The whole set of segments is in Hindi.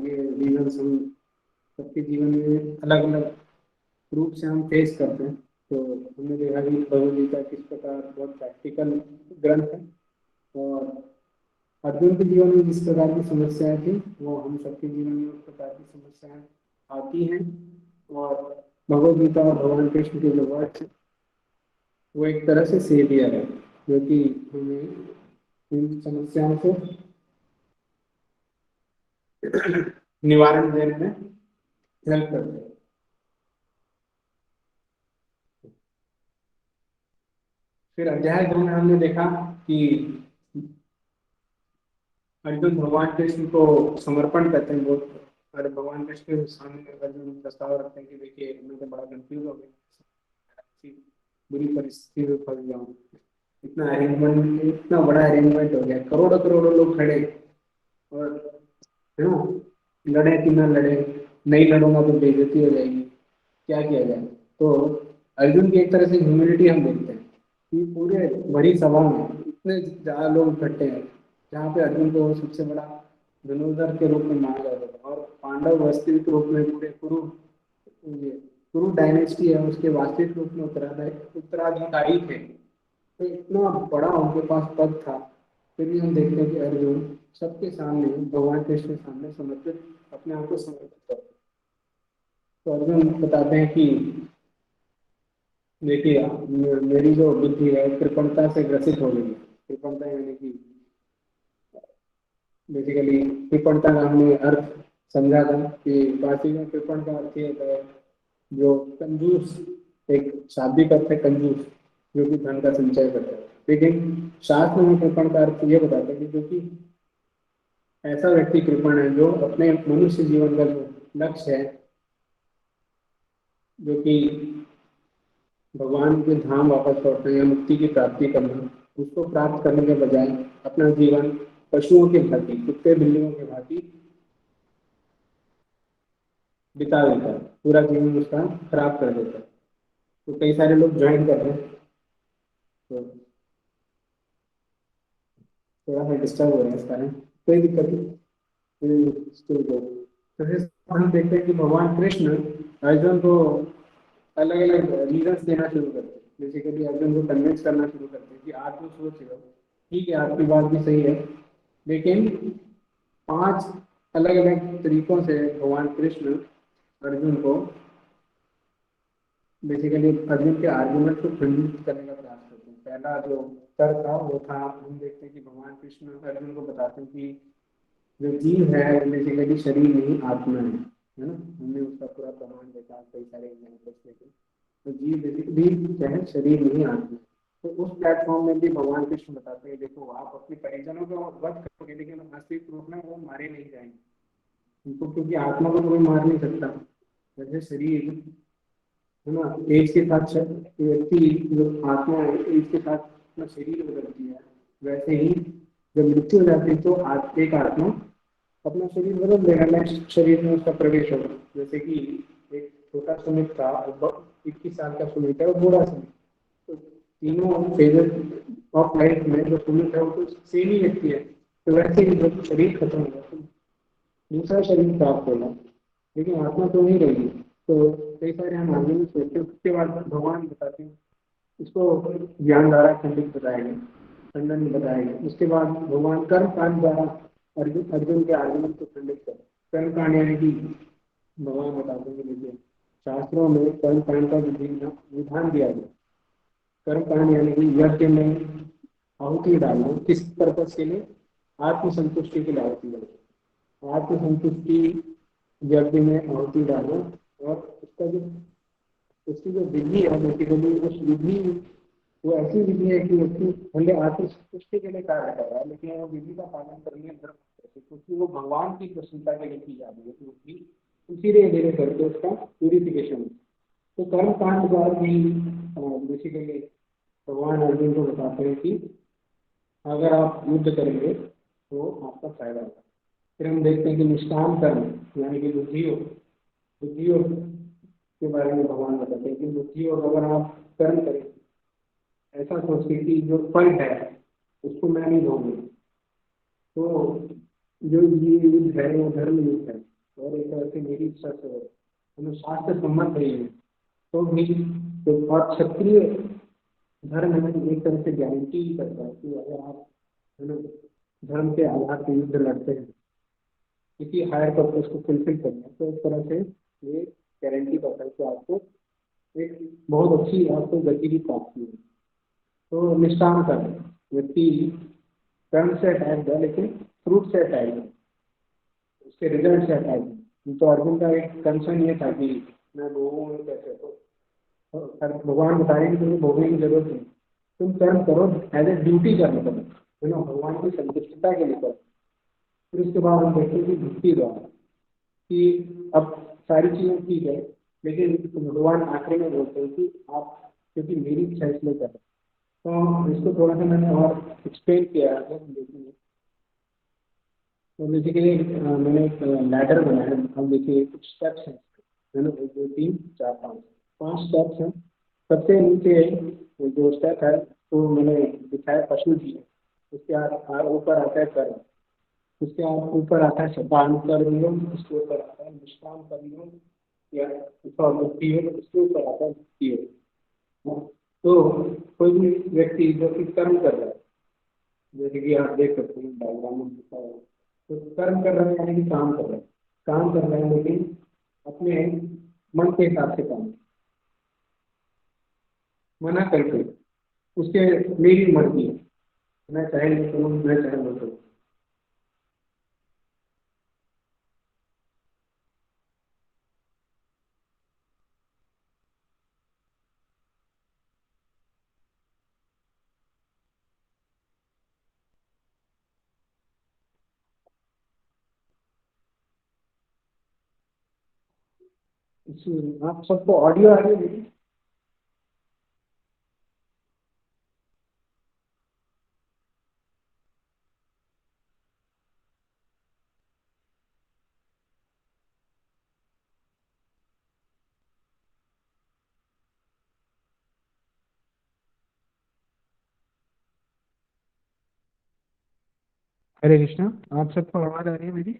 ये रीजंस हम सबके जीवन में अलग अलग रूप से हम फेस करते हैं। तो हमने देखा कि भगवद गीता किस प्रकार बहुत प्रैक्टिकल ग्रंथ है, और अर्जुन के जीवन में जिस प्रकार की समस्याएं थी वो हम सबके जीवन में उस प्रकार की समस्याएं आती हैं। और भगवद गीता और भगवान कृष्ण के जो वर्ड्स हैं वो एक तरह से सेवियर है, जो कि हमें इन समस्याओं से निवारण देने में हेल्प करते हैं। फिर अध्याय 2 में हमने देखा कि अर्जुन भगवान कृष्ण को समर्पण करते हैं बहुत, और भगवान कृष्ण के सामने अर्जुन प्रस्ताव रखते हैं कि देखिए मैं तो बड़ा कंफ्यूज हो गया, ऐसी बुरी परिस्थिति में फंस गया हूँ, इतना अरेंजमेंट, इतना बड़ा अरेंजमेंट हो गया, करोड़ों करोड़ों लोग खड़े, और है ना, लड़े कि ना लड़े, नहीं लड़ूंगा तो बेइज्जती हो जाएगी, क्या किया जाए। तो अर्जुन की एक तरह से ह्यूमिलिटी हम देखते हैं कि पूरे भरी सभा में इतने ज्यादा लोग इकट्ठे हैं, जहाँ पे अर्जुन को सबसे बड़ा धनुर्धर के रूप में माना जाता था, और पांडव वास्तविक रूप में पूरे ये कुरु डायनेस्टी है उसके वास्तविक रूप में उत्तराधिकारी थे। तो इतना बड़ा उनके पास पद था, फिर भी हम देखते हैं कि अर्जुन सबके सामने, भगवान कृष्ण के सामने समर्पित, अपने आप को समर्पित करते हैं। तो अर्जुन बताते हैं कि देखिए मेरी जो बुद्धि है कृपणता से ग्रसित हो गई है। कृपणता यानी कि बेसिकली कृपणता का हमने अर्थ समझा था कि फारसी में कृपण का अर्थ ये होता है जो कंजूस, एक शाब्दिक अर्थ है कंजूस, जो कि धन का संचय करता है। लेकिन शास्त्र में कृपण का अर्थ ये बताता है कि जो कि ऐसा व्यक्ति कृपण है जो अपने मनुष्य जीवन का जो लक्ष्य है, जो कि भगवान के धाम वापस लौटना या मुक्ति की प्राप्ति करना, उसको प्राप्त करने के बजाय अपना जीवन पशुओं के भांति, कुत्ते बिल्लियों के भांति बिता देता है, पूरा जीवन उसका खराब कर देता है। तो कई सारे लोग ज्वाइन कर रहे हैं, तो थोड़ा सा डिस्टर्ब हो रहा है इस कारण, कोई दिक्कत नहीं, स्टिल गो। तो फिर हम देखते हैं कि भगवान कृष्ण अर्जुन को अलग अलग रीजंस देना शुरू करते हैं। बेसिकली अर्जुन को कन्विंस करना शुरू करते हैं कि आप जो सोच रहे हो ठीक है, आपकी बात भी सही है, लेकिन 5 अलग अलग तरीकों से भगवान कृष्ण अर्जुन को, बेसिकली अर्जुन के आर्गुमेंट को खंडित करने का प्रयास करते हैं। पहला जो तर्क था वो था, हम देखते हैं कि भगवान कृष्ण अर्जुन को बताते हैं कि जो जीव है बेसिकली शरीर नहीं आत्मा है ना। हमने उसका पूरा प्रमाण देखा, कई सारे एग्जाम्पल्स देखे। तो जीव बेसिकली क्या है, शरीर नहीं आत्मा। तो उस प्लेटफॉर्म में भी भगवान कृष्ण बताते हैं देखो आप अपने परिजनों को वध करोगे लेकिन वास्तविक रूप में वो मारे नहीं जाएंगे उनको, क्योंकि आत्मा को कोई मार नहीं सकता। जैसे शरीर है ना, एज के साथ व्यक्ति जो आत्मा है एज के साथ अपना शरीर बदलती है, वैसे ही जब मृत्यु हो जाती है तो एक आत्मा अपना शरीर बदल देगा, नेक्स्ट शरीर में उसका प्रवेश होगा। जैसे कि एक छोटा सुमित था, 21 साल का सुमित है और बूढ़ा सुमित, तो तीनों फेजेस ऑफ लाइफ में जो सुमित है वो तो सेम ही व्यक्ति है। तो वैसे ही जब शरीर खत्म होगा तो दूसरा शरीर प्राप्त होगा, लेकिन आत्मा तो नहीं रहेगी। तो कई सारे हम आगे भी सोचते हैं, उसके बाद भगवान बताते हैं इसको ज्ञान द्वारा खंडित बताया गया, खंडन बताया गया। उसके बाद भगवान कर्म कांड द्वारा अर्जुन के आर्गुमेंट को खंडित कर, कर्म कांड यानी कि भगवान बताते हैं देखिए शास्त्रों में कर्म कांड का विधान दिया गया। कर्म कांड यानी कि यज्ञ में आहुति डालना, किस पर्पज के लिए, आत्मसंतुष्टि के लिए आहुति डालना, आत्मसंतुष्टि यज्ञ में आहुति डालना। और उसका जो उसकी जो विधि है बेसिकली उस विधि, वो ऐसी विधि है कि व्यक्ति भले आत्मसंतुष्टि के लिए कार्य कर रहा है लेकिन वो विधि का पालन करने में धर्म, क्योंकि वो भगवान की प्रसन्नता के लिए की जा रही है, क्योंकि उसी धीरे करके उसका प्यूरिफिकेशन। तो कर्म कांड द्वारा भी बेसिकली भगवान अर्जुन को बताते हैं कि अगर आप युद्ध करेंगे तो आपका फायदा होगा। फिर हम देखते हैं कि निष्काम कर्म यानी कि बुद्धियोग के बारे में भगवान बताते हैं कि बुद्धियोग अगर आप कर्म करें ऐसा सोचते कि जो फल है उसको मैं नहीं दूंगी, तो जो ये युद्ध है वो धर्म युद्ध है। मेरी इच्छा से हो, शास्त्र सम्मत है ये, तो भी तो और क्षत्रिय धर्म हमें एक तरह से गारंटी करता है कि अगर आप है ना धर्म के आधार पर युद्ध लड़ते हैं, किसी हायर पर्पज को फुलफिल करना है, तो एक तरह से ये गारंटी करता है कि आपको एक बहुत अच्छी आपको गति की प्राप्ति है। तो निष्काम कर्म, व्यक्ति कर्म से अटैच है लेकिन फ्रूट से अटैच है, उसके रिजल्ट से अटैच है। तो अर्जुन का एक कंसर्न ये था कि मैं भोगूँ कैसे, तो भगवान बता रहे हैं कि तुम्हें भोगने की जरूरत नहीं, तुम कर्म करो, एज ए ड्यूटी कर्म करो, है ना, भगवान की संतुष्टता के लिए करो। फिर उसके बाद हम देखते हैं कि भक्ति द्वारा कि अब सारी चीजें ठीक है, लेकिन भगवान आखिरी में बोलते हैं कि आप क्योंकि मेरी इच्छा इसलिए कर रहे हैं। तो इसको थोड़ा सा मैंने और एक्सप्लेन किया है देखिए। तो बेसिकली मैंने एक लैडर बनाया है। अब देखिए कुछ स्टेप्स हैं, है ना, 1 2 3 4 5 5 स्टेप्स हैं। सबसे नीचे जो स्टेप है तो मैंने दिखाया पशु जी, उसके ऊपर आता है कर्म, उसके ऊपर आता है शतान कर्मयोग, उसके ऊपर आता है निष्काम कर्मयोग या मुक्ति योग, उसके ऊपर आता है मुक्ति योग। तो कोई भी व्यक्ति जो कि कर्म कर रहा है, जैसे कि आप देख सकते हैं डायग्राम में दिखा है, तो कर्म कर रहा है यानी कि काम कर रहा है, काम कर रहा है लेकिन अपने मन के हिसाब से काम, मना करके उसके मेरी मर्जी है, मैं चाहे नहीं करूँ, मैं चाहे नहीं करूँ। आप सबको ऑडियो आ रही है मेरी? हरे कृष्णा, आप सबको आवाज आ रही है मेरी?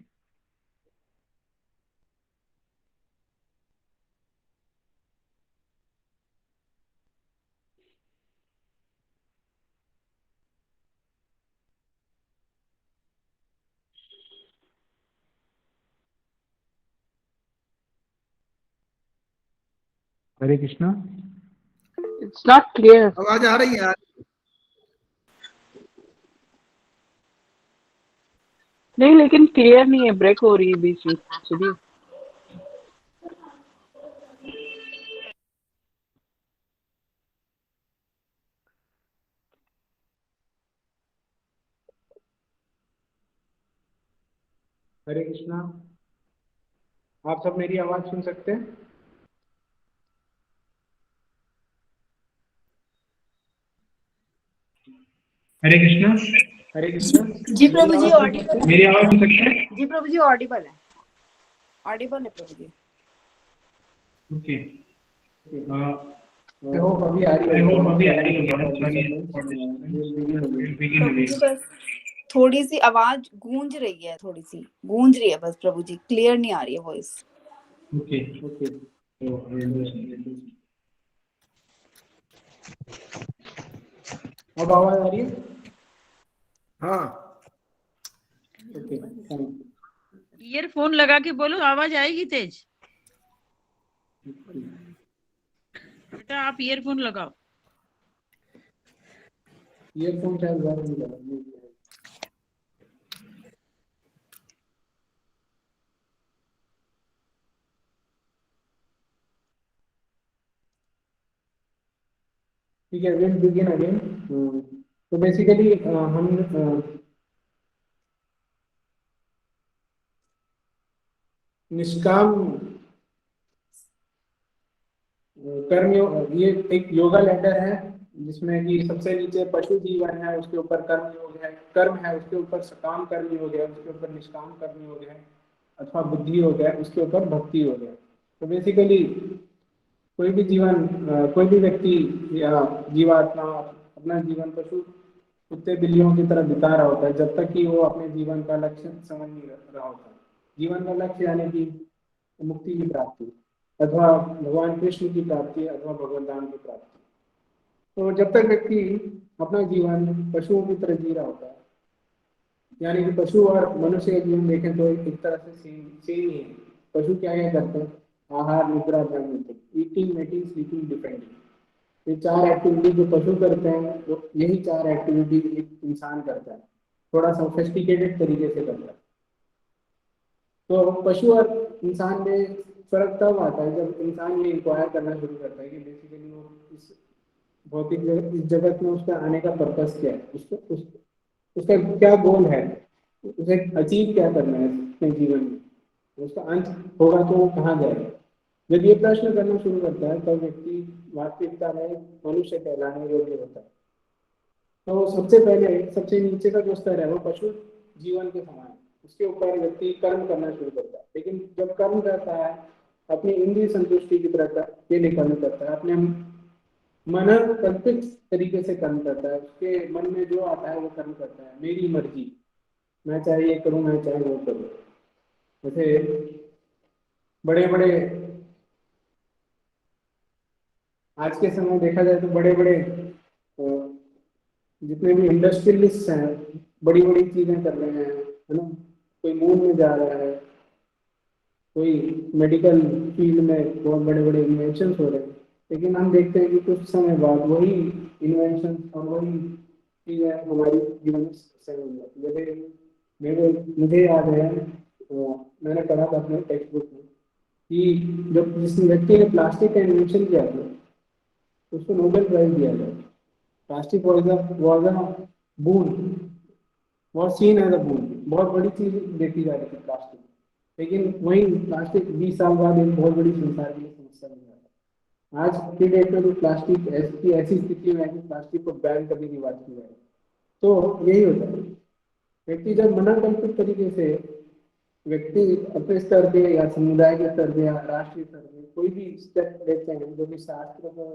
हरे कृष्णा। It's not clear. आवाज आ रही है यार? नहीं, लेकिन क्लियर नहीं है, ब्रेक हो रही है बीच में। चलिए। हरे कृष्णा, आप सब मेरी आवाज सुन सकते हैं? हरे कृष्णा। हरे कृष्णा, जी प्रभु जी ऑडिबल, मेरी आवाज सुन सकते हैं? जी प्रभु जी ऑडिबल है, ऑडिबल है प्रभु जी। ओके, आई होप अभी आ रही है। प्रभु जी बस थोड़ी सी आवाज गूंज रही है, थोड़ी सी गूंज रही है बस प्रभु जी, क्लियर नहीं आ रही है वॉइस। ओके ओके, तो अब आवाज आ रही है? हाँ, ओके, थैंक ईयरफोन लगा के बोलो, आवाज आएगी तेज। यू। बेटा आप ईयरफोन लगाओ। ईयरफोन शायद ज्यादा नहीं लगा। ठीक है, विल बिगिन अगेन। तो बेसिकली हम निष्काम ये एक योगा लेटर है जिसमें कि सबसे नीचे पशु जीवन है, उसके ऊपर कर्म योग है, कर्म है, उसके ऊपर सकाम कर्म योग है, उसके ऊपर निष्काम कर्म योग है, अथवा बुद्धि योग है, उसके ऊपर भक्ति योग है। तो बेसिकली कोई भी कोई भी व्यक्ति या जीवात्मा अपना जीवन पशु कुत्ते बिल्लियों की तरह बिता रहा होता है जब तक कि वो अपने जीवन का लक्ष्य समझ नहीं रहा होता। जीवन का लक्ष्य यानी कि मुक्ति की प्राप्ति, अथवा भगवान कृष्ण की प्राप्ति, अथवा भगवान राम की प्राप्ति। तो जब तक व्यक्ति अपना जीवन पशुओं की तरह जी रहा होता है, यानी कि पशु और मनुष्य का जीवन देखें तो एक तरह से सेम ही है। पशु क्या क्या करते हैं? आहार, निद्रा, ध्यान, ईटिंग, मीटिंग, स्लीपिंग, डिपेंडिंग। ये 4 एक्टिविटी जो पशु करते हैं, तो यही 4 एक्टिविटी एक इंसान करता है, थोड़ा सोफिस्टिकेटेड तरीके से करता है। तो पशु और इंसान में फर्क तब आता है जब इंसान ये इंक्वायर करना शुरू करता है कि बेसिकली वो इस भौतिक इस जगत में उसका आने का पर्पस क्या है, उसका क्या गोल है, उसे अचीव क्या करना है अपने जीवन में, उसका अंत होगा तो वो कहाँ जाएगा। जब ये प्रश्न करना शुरू करता है तब व्यक्ति वास्तविकता में मनुष्य कहलाने योग्य होता है। तो सबसे पहले सबसे नीचे का जो स्तर है वो पशु जीवन के समान है। उसके ऊपर व्यक्ति कर्म करना शुरू करता है, लेकिन जब कर्म करता है अपनी इंद्रिय संतुष्टि की तरह के लिए कर्म करता है, अपने मन कल्पित तरीके से कर्म करता है, उसके मन में जो आता है वो कर्म करता है, मेरी मर्जी, मैं चाहे ये करूं, मैं चाहे वो करूं। जैसे बड़े बड़े आज के समय देखा जाए तो बड़े बड़े जितने भी इंडस्ट्रियलिस्ट हैं बड़ी बड़ी चीजें कर रहे हैं, है ना। कोई मून में जा रहा है, कोई मेडिकल फील्ड में बहुत बड़े बड़े इन्वेंशन हो रहे हैं, लेकिन हम देखते हैं कि कुछ समय बाद वही इन्वेंशन और वही चीजें हमारी जीवन में समस्या बन जाती है। जैसे मुझे याद है, मैंने पढ़ा था अपने टेक्स्ट बुक में कि जब जिस व्यक्ति ने प्लास्टिक का इन्वेंशन किया था उसको नोबेल प्राइज दिया गया। Plastic was a boon, was seen as a boon, बहुत बड़ी चीज देखी जा रही थी प्लास्टिक, लेकिन वही प्लास्टिक 20 साल बाद एक बहुत बड़ी संसार के लिए समस्या बन जाता है। आज की डेट में तो प्लास्टिक ऐसी स्थिति में है कि प्लास्टिक को बैन करने की बात की जाए। तो यही होता है, व्यक्ति जब मनोकल्पित तरीके से व्यक्ति अपने स्तर पे या समुदाय के स्तर पे या राष्ट्रीय स्तर पे कोई भी स्टेप लेते हैं जो कि शास्त्र को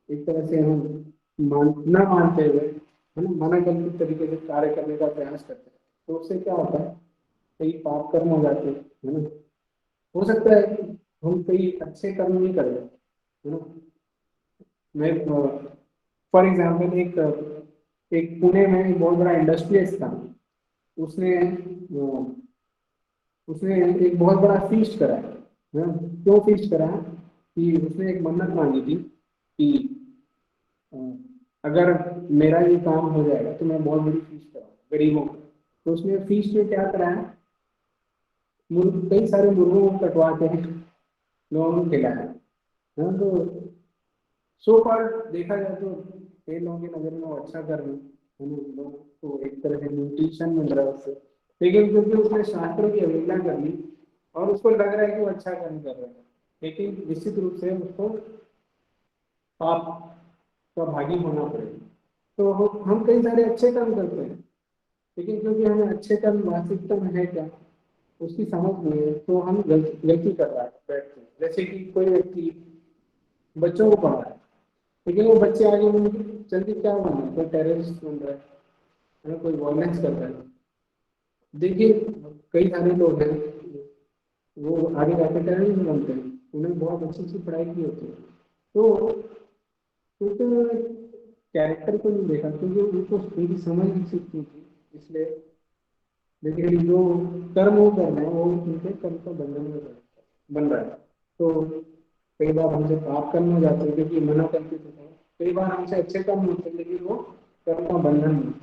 एक तरह से हम न मानते हुए, है ना, मनोकल्पित तरीके से कार्य करने का प्रयास करते हैं, तो उससे क्या होता है, कई पाप कर्म हो जाते हैं, है ना। हो सकता है कि हम कई अच्छे कर्म नहीं कर रहे, है ना। मैं फॉर एग्जाम्पल एक पुणे में एक बहुत बड़ा इंडस्ट्रियलिस्ट था, उसने उसने एक बहुत बड़ा फीस्ट कराया, है ना। क्यों फीस्ट कराया कि उसने एक मन्नत मांगी थी कि अ, अगर मेरा ये काम हो जाएगा तो मैं बहुत बड़ी फीस कराऊंगा गरीबों को। तो उसने फीस में क्या कराया, कई सारे मुर्गों को कटवा के लोगों को खिलाया, है ना। तो सो फॉर देखा जाए तो कई लोगों की नजर में वो अच्छा कर रहे हैं, है ना, लोगों को एक तरह से न्यूट्रिशन मिल रहा है उससे, लेकिन क्योंकि उसने शास्त्रों की अवहेलना कर ली और उसको लग रहा है कि वो अच्छा कर्म कर रहा है, लेकिन निश्चित रूप से उसको पाप का भागी होना पड़ेगा। तो हम कई सारे अच्छे काम करते हैं, लेकिन क्योंकि हमें अच्छे कर्म वास्तविकता में है क्या उसकी समझ नहीं है, तो हम गलती कर रहा है बैठते हैं। जैसे कि कोई व्यक्ति बच्चों को पढ़ा है, लेकिन वो बच्चे आगे चल के क्या बन रहे हैं, कोई टेररिस्ट बन रहा है, कोई वायलेंस कर रहा है। देखिए कई सारे लोग हैं वो आगे जाकर टेररिस्ट बनते हैं, उन्हें बहुत अच्छी अच्छी पढ़ाई की होती है, तो क्योंकि उन्होंने कैरेक्टर को नहीं देखा, क्योंकि उनको उनकी समझ विकसित नहीं थी, इसलिए बेसिकली जो कर्म वो कर रहे हैं वो उनके कर्म का बंधन में बन रहा है। तो कई बार हमसे पाप कर्म हो जाते हैं क्योंकि मना करके होता है, कई बार हमसे अच्छे कर्म होते हैं लेकिन वो कर्म का बंधन नहीं,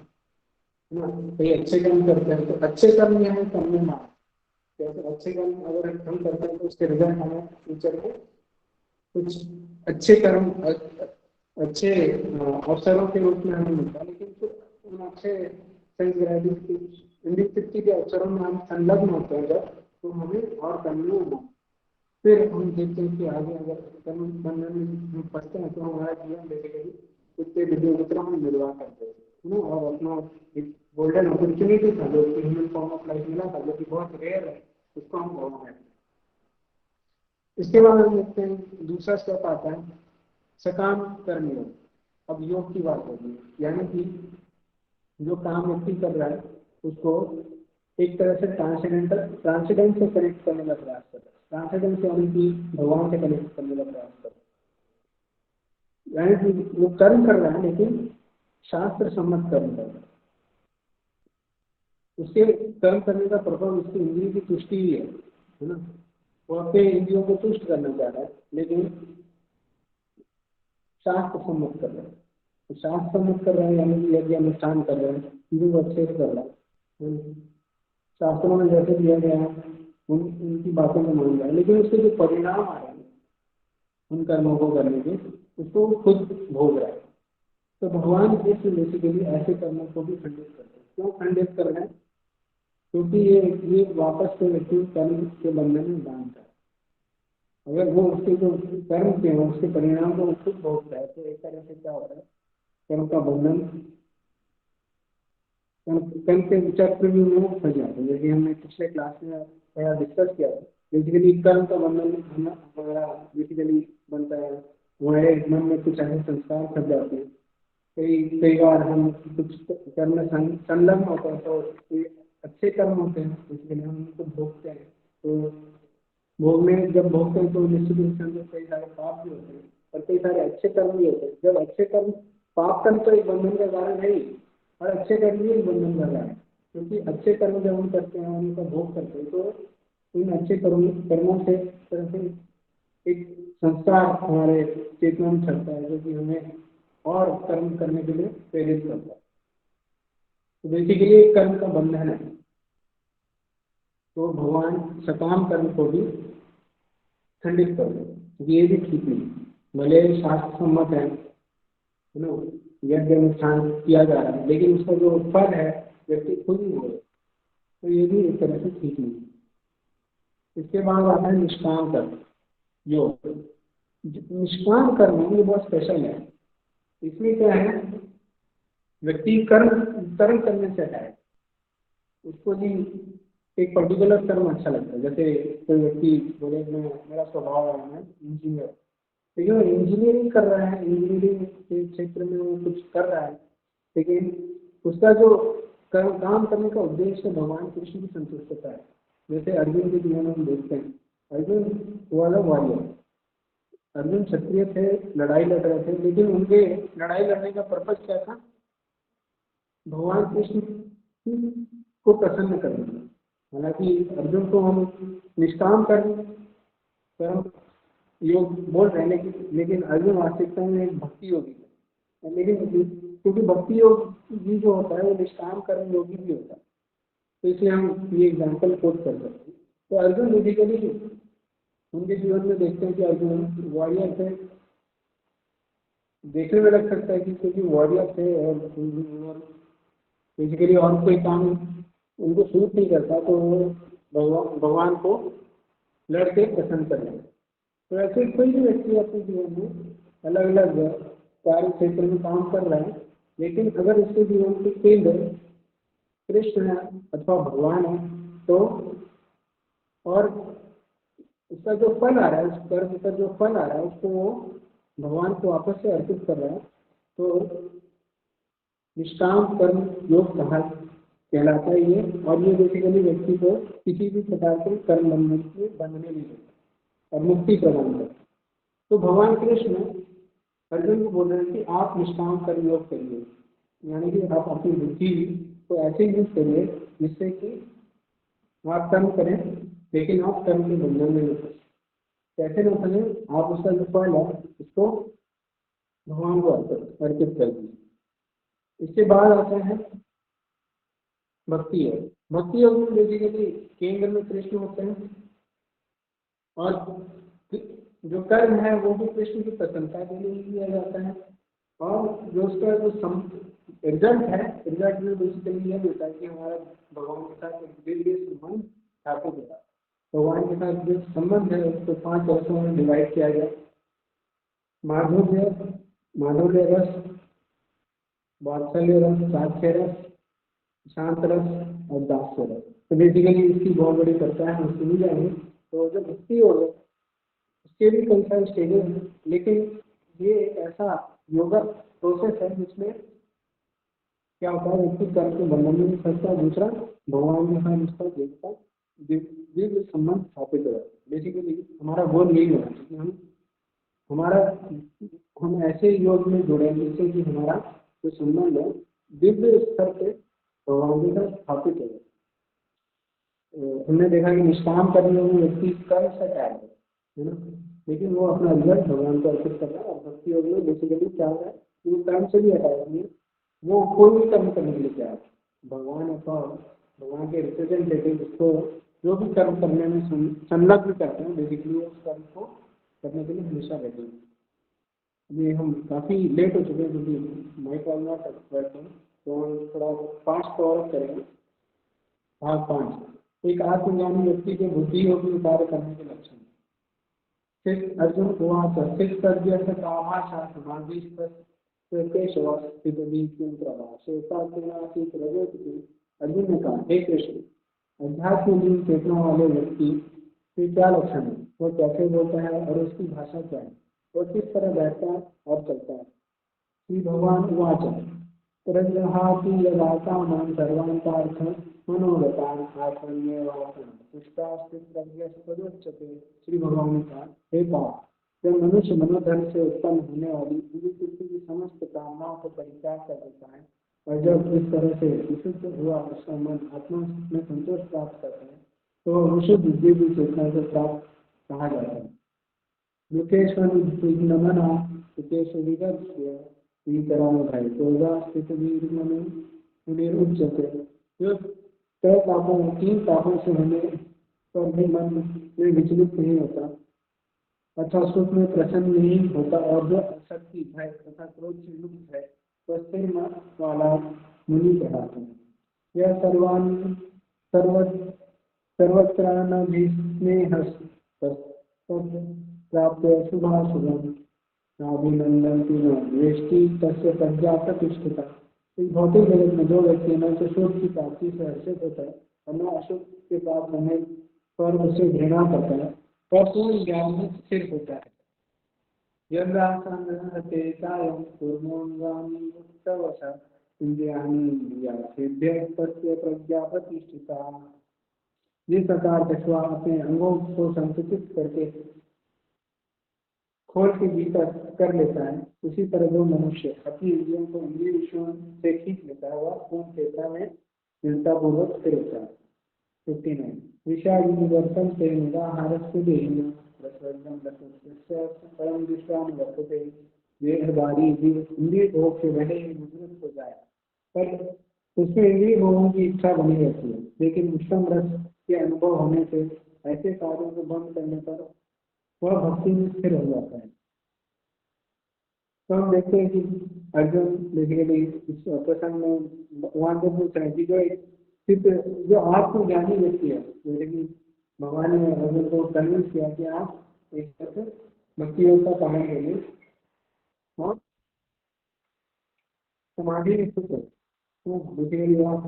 है ना। कई अच्छे कर्म करते हैं तो अच्छे कर्म में हमें कर्म में मान, जैसे अच्छे कर्म अगर हम करते हैं तो उसके रिजल्ट हमें फ्यूचर में कुछ अच्छे कर्म अच्छे अवसरों के रूप में हमें मिलता है, लेकिन फिर उन अच्छे सेंस ग्रेविटी के अवसरों में हम संलग्न होते हैं जब, तो हमें और करने होगा। फिर हम देखते हैं कि आगे अगर कर्म बंधन में हम फंसते हैं तो हमारा जीवन बेसिकली कुत्ते बिल्लियों की तरह हम निर्वाह करते हैं, है ना। और अपना एक गोल्डन अपॉर्चुनिटी था जो कि ह्यूमन फॉर्म ऑफ लाइफ मिला था, जो कि बहुत रेयर है, उसको हम गवा हैं। इसके बाद हम देखते हैं दूसरा स्टेप आता है सकाम कर्म योग। अब योग की बात होगी, यानी कि जो काम व्यक्ति कर रहा है उसको एक तरह से ट्रांसेंडेंट से कनेक्ट करने का प्रयास कर रहा है। ट्रांसेंडेंस यानी कि भगवान से कनेक्ट करने का प्रयास कर रहा है, यानी कि वो कर्म कर रहा है लेकिन शास्त्र सम्मत कर्म कर रहा है। उसके कर्म करने का प्रभाव उसकी इंद्रिय की तुष्टि ही है ना। वो अपने इंद्रियों को तुष्ट करना चाह रहा है लेकिन शास्त्र सम्मत कर रहा है। तो शास्त्र सम्मत कर रहा है यानी कि यज्ञ अनुष्ठान कर रहा है, चीजों को अच्छे से कर रहा है। शास्त्रों में जैसे दिया गया है उनकी बातों को मान रहा है, लेकिन उसके जो परिणाम आ रहे हैं उन कर्मों को करने के, उसको वो खुद भोग रहा है। तो भगवान कृष्ण बेसिकली ऐसे कर्मों को भी खंडित करते हैं। क्यों खंडित कर रहे हैं? क्योंकि ये वापस से व्यक्ति कर्म के बंधन में बांधता है। अगर वो उसके जो कर्म के हैं उसके परिणाम को खुद भोगता है तो एक तरह से क्या होता है, कर्म का बंधन, कर्म के चक्र में वो फंस जाते हैं। जैसे हमने पिछले क्लास में डिस्कस किया था, बेसिकली कर्म का बंधन हमारा बेसिकली बनता है, हमारे मन में कुछ ऐसे संस्कार फंस जाते हैं। कई बार हम कुछ कर्म में संलग्न होते हैं तो अच्छे कर्म होते हैं, इसलिए हम उनको भोगते हैं। तो भोगने जब भोगते हैं तो निश्चित रूप से हमको कई सारे पाप भी होते हैं और कई सारे अच्छे कर्म भी होते हैं। जब अच्छे कर्म, पाप कर्म तो एक बंधन का कारण है ही, और अच्छे कर्म भी एक बंधन का कारण है। क्योंकि अच्छे कर्म जब हम करते हैं, उनका भोग करते हैं, तो इन अच्छे कर्मों से तरह से एक संस्कार हमारे चेतना में चलता है जो कि हमें और कर्म करने के लिए प्रेरित करता है। तो बेसिकली एक कर्म का बंधन है। तो भगवान सकाम कर्म को भी खंडित कर दो, ये भी ठीक नहीं। भले शास्त्र सम्मत है ना, यज्ञ अनुष्ठान किया जा रहा है, लेकिन उसका जो फल है व्यक्ति खुद ही हो, तो ये भी एक तरह से ठीक नहीं। इसके बाद आता है निष्काम कर्म योग। निष्काम कर्म ये बहुत स्पेशल है। इसमें क्या है, व्यक्ति कर्म करने से है, उसको भी एक पर्टिकुलर कर्म अच्छा लगता है। जैसे कोई व्यक्ति बोले मेरा स्वभाव है मैं इंजीनियर, लेकिन वो इंजीनियरिंग कर रहा है, इंजीनियरिंग के क्षेत्र में वो कुछ कर रहा है, लेकिन उसका जो काम करने का उद्देश्य भगवान कृष्ण की संतुष्टता है। जैसे अर्जुन के जीवन में हम देखते हैं, अर्जुन वाला वॉरियर, अर्जुन क्षत्रिय थे, लड़ाई लड़ रहे थे, लेकिन उनके लड़ाई लड़ने का पर्पज क्या था? भगवान कृष्ण को प्रसन्न करना। हालांकि अर्जुन को हम निष्काम कर्म योग बोल रहे हैं, लेकिन अर्जुन वास्तविकता में एक भक्ति योगी है। लेकिन क्योंकि भक्ति योगी जो होता है वो निष्काम कर्म योगी भी होता है, तो इसलिए हम ये एग्जाम्पल कोट कर सकते हैं। तो अर्जुन बेसिकली उनके जीवन में देखते हैं कि अर्जुन वॉरियर थे, देखने में लग सकता है कि क्योंकि वॉरियर थे और बेसिकली और कोई काम उनको सूट नहीं करता, तो वो भगवान को लड़के प्रसन्न कर लेंगे। तो ऐसे कोई भी व्यक्ति अपने जीवन में अलग अलग कार्य क्षेत्र में काम कर रहा है, लेकिन अगर उसके जीवन के केंद्र कृष्ण है अथवा भगवान है, तो और उसका जो फल आ रहा है, उस कर्म का जो फल आ रहा है उसको वो भगवान को वापस से अर्पित कर रहा है, तो निष्काम कर्म योग कहलाता है ये। और ये बेसिकली व्यक्ति को किसी भी प्रकार के कर्म बंधन में बंधने नहीं देता और मुक्ति प्रदान करता। तो भगवान कृष्ण अर्जुन को बोल रहे हैं कि आप निष्काम कर्म योग करिए, यानी कि आप अपनी बुद्धि को ऐसे यूज करिए जिससे कि आप कर्म करें लेकिन आप कर्म के बंधन में नहीं फंसे। कैसे न फंसे? आप उसका जो फल है उसको भगवान को अर्पित कर दीजिए। इसके बाद आता है भक्ति योग। भक्ति योग में बेसिकली केंद्र में कृष्ण होते हैं और जो कर्म है वो भी कृष्ण की प्रसन्नता के लिए किया जाता है, और जो उसका जो रिजल्ट है, रिजल्ट में बेसिकली यह होता है कि हमारा भगवान के साथ एक दिव्य संबंध स्थापित होता है। भगवान के साथ जो संबंध है उसको 5 रसों में डिवाइड किया गया: माधुर्य रस, वात्सल्य रस, साक्ष्य रस, शांत रस और दास्य रस। तो बेसिकली इसकी बहुत बड़ी चर्चा है, हम सुनी जाएंगे। तो जो भक्ति योग है उसके भी कई सारे स्टेजेस हैं, लेकिन ये एक ऐसा योगा प्रोसेस है जिसमें क्या होता है, व्यक्ति कर्म के बंधन में नहीं फंसता, दूसरा भगवान के साथ उसका दिव्य संबंध स्थापित हो जाता है। बेसिकली हमारा गोल यही होना चाहिए कि हम ऐसे योग में जुड़े जिससे कि हमारा जो संबंध है दिव्य स्तर पे भगवान के साथ स्थापित हो। हमने देखा कि निष्काम करने में व्यक्ति कर्म से क्या है ना, लेकिन वो अपना रिजल्ट भगवान को अर्पित कर रहा है। और भक्ति योग में बेसिकली क्या हो रहा है कि वो कर्म से भी हटा है, वो कोई भी कर्म करने के लिए क्या है, भगवान अथवा भगवान के रिप्रेजेंटेटिव उसको जो भी कर्म करने में संलग्न करते हैं बेसिकली उस कर्म को करने के लिए हमेशा रहते हैं। ये हम काफ़ी लेट हो चुके हैं क्योंकि माइक ऑन नॉट बैठते हैं, तो हम थोड़ा 5 कवर करेंगे। भाग 5, एक आत्मज्ञानी व्यक्ति के बुद्धि योग में कार्य करने के लक्षण। फिर अर्जुन उवाच स्थितप्रज्ञस्य कामाशा अर्जुन ने कहा, हे कृष्ण, अध्यात्म में चेतना वाले व्यक्ति के क्या लक्षण है, वो कैसे बोलता है और उसकी भाषा क्या है, वो किस तरह बैठता है और चलता है। श्री भगवान उवाच प्रजहाति यदा कामान् सर्वान् पार्थान् मनोरथान् आत्मन्येवात्मनः तुष्टास्ति प्रज्ञस्तदुच्यते। श्री भगवान ने कहा, हे पार्थ, जब मनुष्य मनोधर्म से उत्पन्न होने वाली पूरी पृथ्वी की समस्त कामनाओं को परित्याग कर देता है और जब इस तरह से विशुद्ध हुआ उसका मन आत्मा में संतोष प्राप्त करता है तो विशुद्ध दिव्य चेतना को प्राप्त कहा जाता है। मुकेशमना मुकेश जो तय पापों 3 पापों से होने पर भी मन में विचलित नहीं होता अथवा सुख में प्रसन्न नहीं होता और जो शक्ति भय तथा क्रोध से मुक्त है तो स्थिर मन वाला मुनि कहलाता है। यह सर्वत्रानभिस्नेह प्राप्त शुभाशुभम नाभिनंदन्ति न दृष्टि तस्य प्रज्ञा प्रतिष्ठिता। इस भौतिक जगत में जो व्यक्ति न तो शुभ की प्राप्ति से हर्षित होता है और न अशुभ के प्राप्त होने पर उसे घृणा करता है और पूर्ण ज्ञान में स्थिर होता है। प्रज्ञा प्रतिष्ठिता। जिस प्रकार कछुआ अपने अंगों को संकुचित करके खोल के भीतर कर लेता है, उसी तरह जो मनुष्य अपनी इंद्रियों को इंद्रिय विषयों से खींच लेता है वह पूर्ण चेतना में दृढ़ता पूर्वक स्थिर होता है। 59 विषयादिवर्तन से निराहारस्य देहिनः रसवर्जनं रसस्य परम दृष्टान वर्तते। देहधारी जीव इंद्रिय भोग से भले ही निवृत्त हो जाए पर उसमें इंद्रिय भोगों की इच्छा बनी रहती है, लेकिन उत्तम रस के अनुभव होने से ऐसे कार्यों को बंद करने पर वह भक्ति में स्थिर हो जाता है। तो हम देखते हैं कि अर्जुन बेसिकली इस प्रसंग में भगवान को पूछ रहे हैं कि जो आत्मज्ञानी व्यक्ति है, जैसे कि भगवान ने अर्जुन को कन्विंस किया कि आप एक तरह से भक्ति योग का पालन करिए और समाधि में स्थित हो। तो बेसिकली आप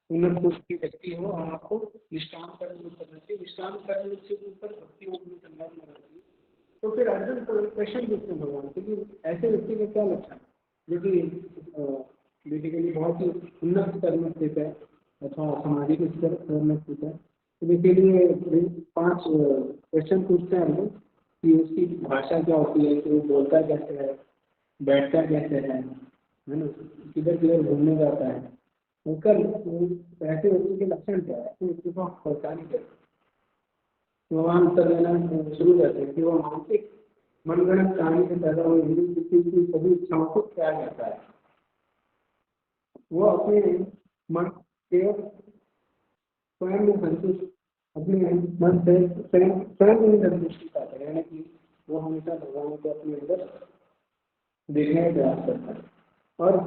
उन्नत पुरुष की व्यक्ति हो और आपको निष्काम कर्म करना चाहिए, निष्काम कर्म से ऊपर भक्ति योग में करना चाहिए। तो फिर अर्जुन को क्वेश्चन पूछते हैं भगवान से कि ऐसे व्यक्ति का क्या लक्षण, जो कि बेसिकली बहुत ही उन्नत कर्म स्थित है अथवा समाधि के स्तर में स्थित है। तो बेसिकली 5 क्वेश्चन पूछते हैं अर्जुन कि उसकी भाषा क्या होती है, कि वो बोलता कैसे है, बैठता कैसे है ना, किधर किधर घूमने जाता है, उनकर ऐसे व्यक्ति के लक्षण क्या है, तो उसको पहचान कर भगवान उत्तर देना शुरू करते हैं कि वो मानसिक मनगढ़ंत कहानी से पैदा हुई हिंदू किसी की सभी इच्छाओं को त्याग जाता है। वो अपने मन के स्वयं में संतुष्ट, अपने मन से स्वयं में संतुष्टि पाता है, यानी कि वो हमेशा भगवान को अपने अंदर देखने का प्रयास करता है और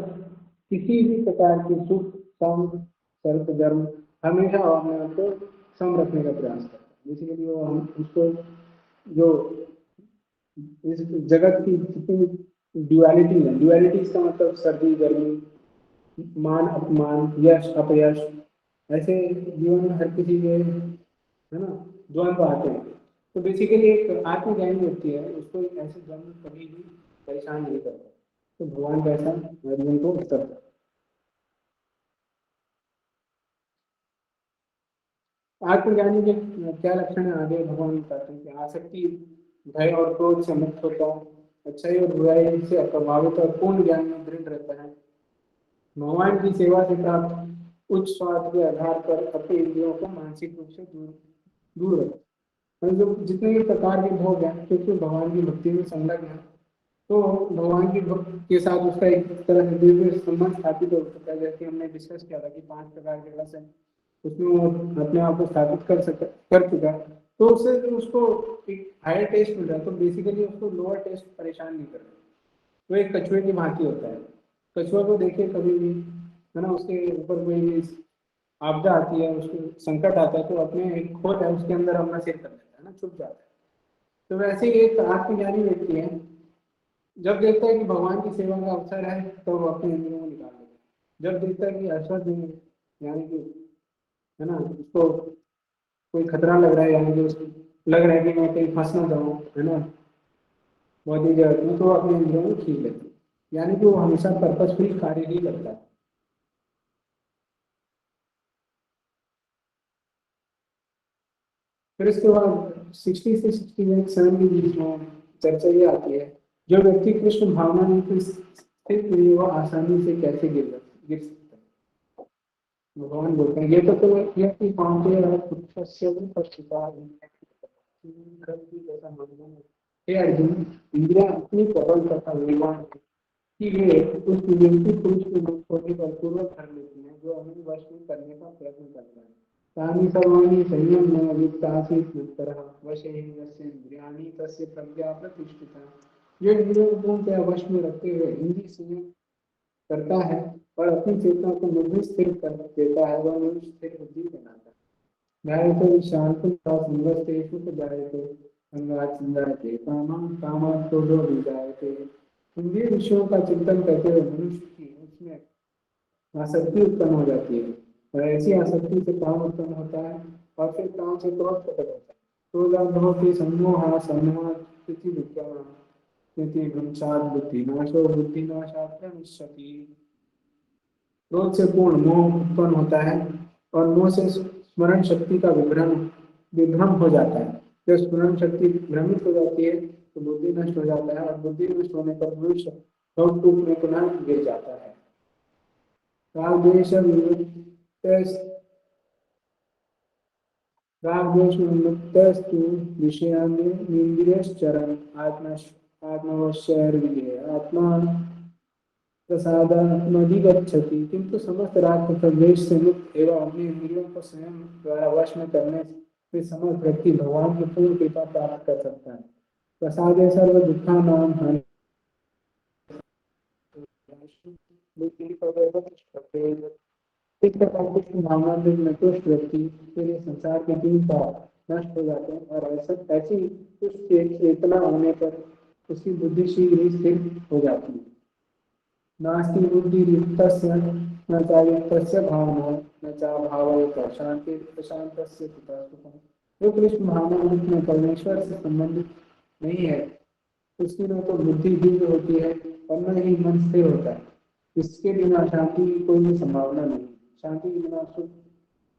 किसी भी प्रकार की सुख सम सर्व धर्म हमेशा अपने आप को सम रखने का प्रयास करता है। बेसिकली वो हम उसको जो इस जगत की जितनी ड्युअलिटी है, ड्युअलिटी इसका मतलब सर्दी गर्मी, मान अपमान, यश अपयश, ऐसे जीवन में हर किसी के है ना द्वंद्व आते हैं। तो बेसिकली एक आत्मज्ञानी व्यक्ति है, उसको ऐसे द्वंद्व कभी भी परेशान नहीं करता। तो भगवान कैसा अर्जुन को उत्तर है। आत्मज्ञानी के क्या लक्षण है आगे भगवान बताते हैं कि आसक्ति भय और क्रोध से मुक्त होता है, अच्छाई और बुराई से अप्रभावित और पूर्ण ज्ञान में दृढ़ रहता है, भगवान की सेवा से प्राप्त उच्च स्वाद के आधार पर अपने इंद्रियों को मानसिक रूप से दूर रखता है। जो जितने भी प्रकार के भोग हैं क्योंकि भगवान की भक्ति में संलग्न है, तो भगवान की भक्ति के साथ उसका एक तरह से दिव्य संबंध स्थापित हो चुका है। जैसे हमने डिस्कस किया था कि 5 प्रकार के रस है, उसमें वो अपने आप को स्थापित कर चुका है, तो उससे जो उसको एक हायर टेस्ट मिल रहा है, तो बेसिकली उसको लोअर टेस्ट परेशान नहीं कर रहा। तो एक कछुए की भांति होता है, कछुआ को देखिए कभी भी, है ना, उसके ऊपर कोई भी आपदा आती है, उसको संकट आता है, तो अपने एक खोज है उसके अंदर अपना सिर कर लेता है ना, छुप जाता है। तो वैसे ही एक आत्मज्ञानी व्यक्ति है, जब देखता है कि भगवान की सेवा का अवसर है तो वो अपने इंद्रियों को निकाल देता है। जब देखता है कि अवसर नहीं है, यानी कि, है ना, उसको कोई खतरा लग रहा है, यानी कि उसको लग रहा है कि मैं कहीं फंस ना जाऊँ, है ना, बहुत ही जरूरत में, तो वो अपने इंद्रियों को खींच लेते हैं, यानी कि वो हमेशा पर्पसफुल कार्य ही करता है। फिर इसके बाद 60 से 67 के बीच में चर्चा ये आती है, जो व्यक्ति कृष्ण भावना में स्थित हुई वह आसानी से कैसे गिर सकता है। भगवान बोलते हैं ये तो यह कि पांडे और पुरुषस्य उपस्थिता जैसा मानना है। हे अर्जुन, इंद्रियां इतनी प्रबल तथा वेगवान है कि वे उस व्यक्ति पुरुष के मुक्त होने पर पूर्वक कर लेती हैं जो हमें वश में करने का प्रयत्न करता है। तानि सर्वाणि संयम्य वित्तासीत् मत्परः वशेन्द्रियस्य इंद्रियाणि तस्य प्रज्ञा प्रतिष्ठिता। जो इंद्रियों को पूर्णतः वश में रखते हुए इंद्रिय संयम करता है और अपनी चेतना को निर्भय स्थिर कर देता है, वह मनुष्य स्थिर बुद्धि बनाता है। ध्यायते शांतता संगस्तेषु जायते संगात् संजायते कामं कामात् क्रोधो विजायते। इंद्रिय विषयों का चिंतन करते हुए मनुष्य की उसमें आसक्ति उत्पन्न हो जाती है, और ऐसी आसक्ति से काम उत्पन्न होता है और फिर काम से क्रोध प्रकट होता है। क्रोधानुभवति सम्मोहा सम्मोहात् स्थिति विज्ञानः स्थिति भ्रंशात् बुद्धिनाशो बुद्धिनाशात् प्रणश्यति। क्रोध से पूर्ण मोह उत्पन्न होता है और मोह से स्मरण शक्ति का विभ्रम हो जाता है। जब स्मरण शक्ति भ्रमित हो जाती है तो बुद्धि नष्ट हो जाता है, और बुद्धि नष्ट होने पर मनुष्य भवकूप में पुनः गिर जाता है। रागद्वेषविमुक्तस्तु विषयानिन्द्रियश्चरन् आत्मवश्यैर्विधेय आत्मा प्रसादात्मधिगच्छति। किंतु समस्त राग तथा द्वेष से मुक्त एवं अपने इंद्रियों को स्वयं द्वारा वश में करने से समस्त व्यक्ति भगवान की पूर्ण कृपा प्राप्त कर सकता है। प्रसादे सर्व दुखानां हानि इस प्रकार कृष्ण भावना में नतुष्ट व्यक्ति के लिए संसार के 3 पाप नष्ट हो जाते हैं, और ऐसी उस चेतना होने पर उसकी बुद्धि शीघ्र ही स्थिर हो जाती है। नास्ति बुद्धिर्युक्तस्य न चायुक्तस्य भावना न चाभावयत् शांति प्रशांतस्य पिता सुखम्। जो कृष्ण भावना में परमेश्वर से संबंधित नहीं है उसकी न तो बुद्धि दिव्य होती है और न ही मन स्थिर होता है। इसके बिना शांति की कोई भी संभावना नहीं। शांति के बिना सुख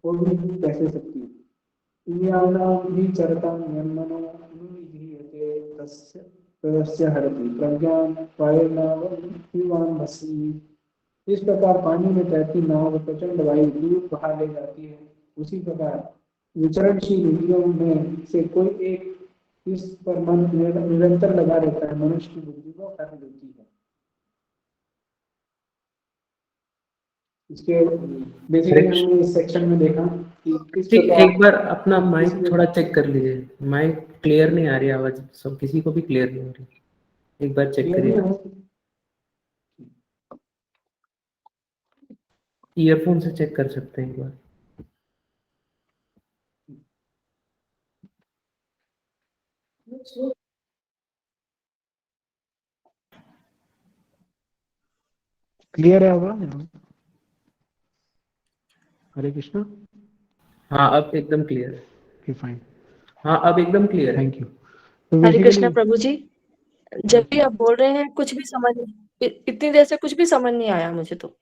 हो भी कैसे सकती है। इंद्रियाणां चरतां यन्मनो अनुविधीयते तस्य हरति प्रज्ञान वायुर्नावं भस्मी। इस प्रकार पानी में तैरती नाव प्रचंड वायु दूर बहा ले जाती है, उसी प्रकार विचरणशील इंद्रियों में से कोई एक इस पर मन निरंतर लगा रहता है, मनुष्य की बुद्धि को हर देती है। इसके बेसिकली हमने इस सेक्शन में देखा कि किस प्रकार एक बार अपना माइक थोड़ा चेक कर लीजिए, माइक क्लियर नहीं आ रही आवाज, सब किसी को भी क्लियर नहीं हो रही, एक बार चेक करिए। ईयरफोन से चेक कर सकते हैं एक बार। क्लियर है आवाज? हरे कृष्णा। हाँ अब एकदम क्लियर है। Okay fine. हाँ अब एकदम क्लियर है। Thank you. हरे कृष्णा प्रभु जी, जब भी आप बोल रहे हैं कुछ भी समझ इतनी देर से कुछ भी समझ नहीं आया मुझे, तो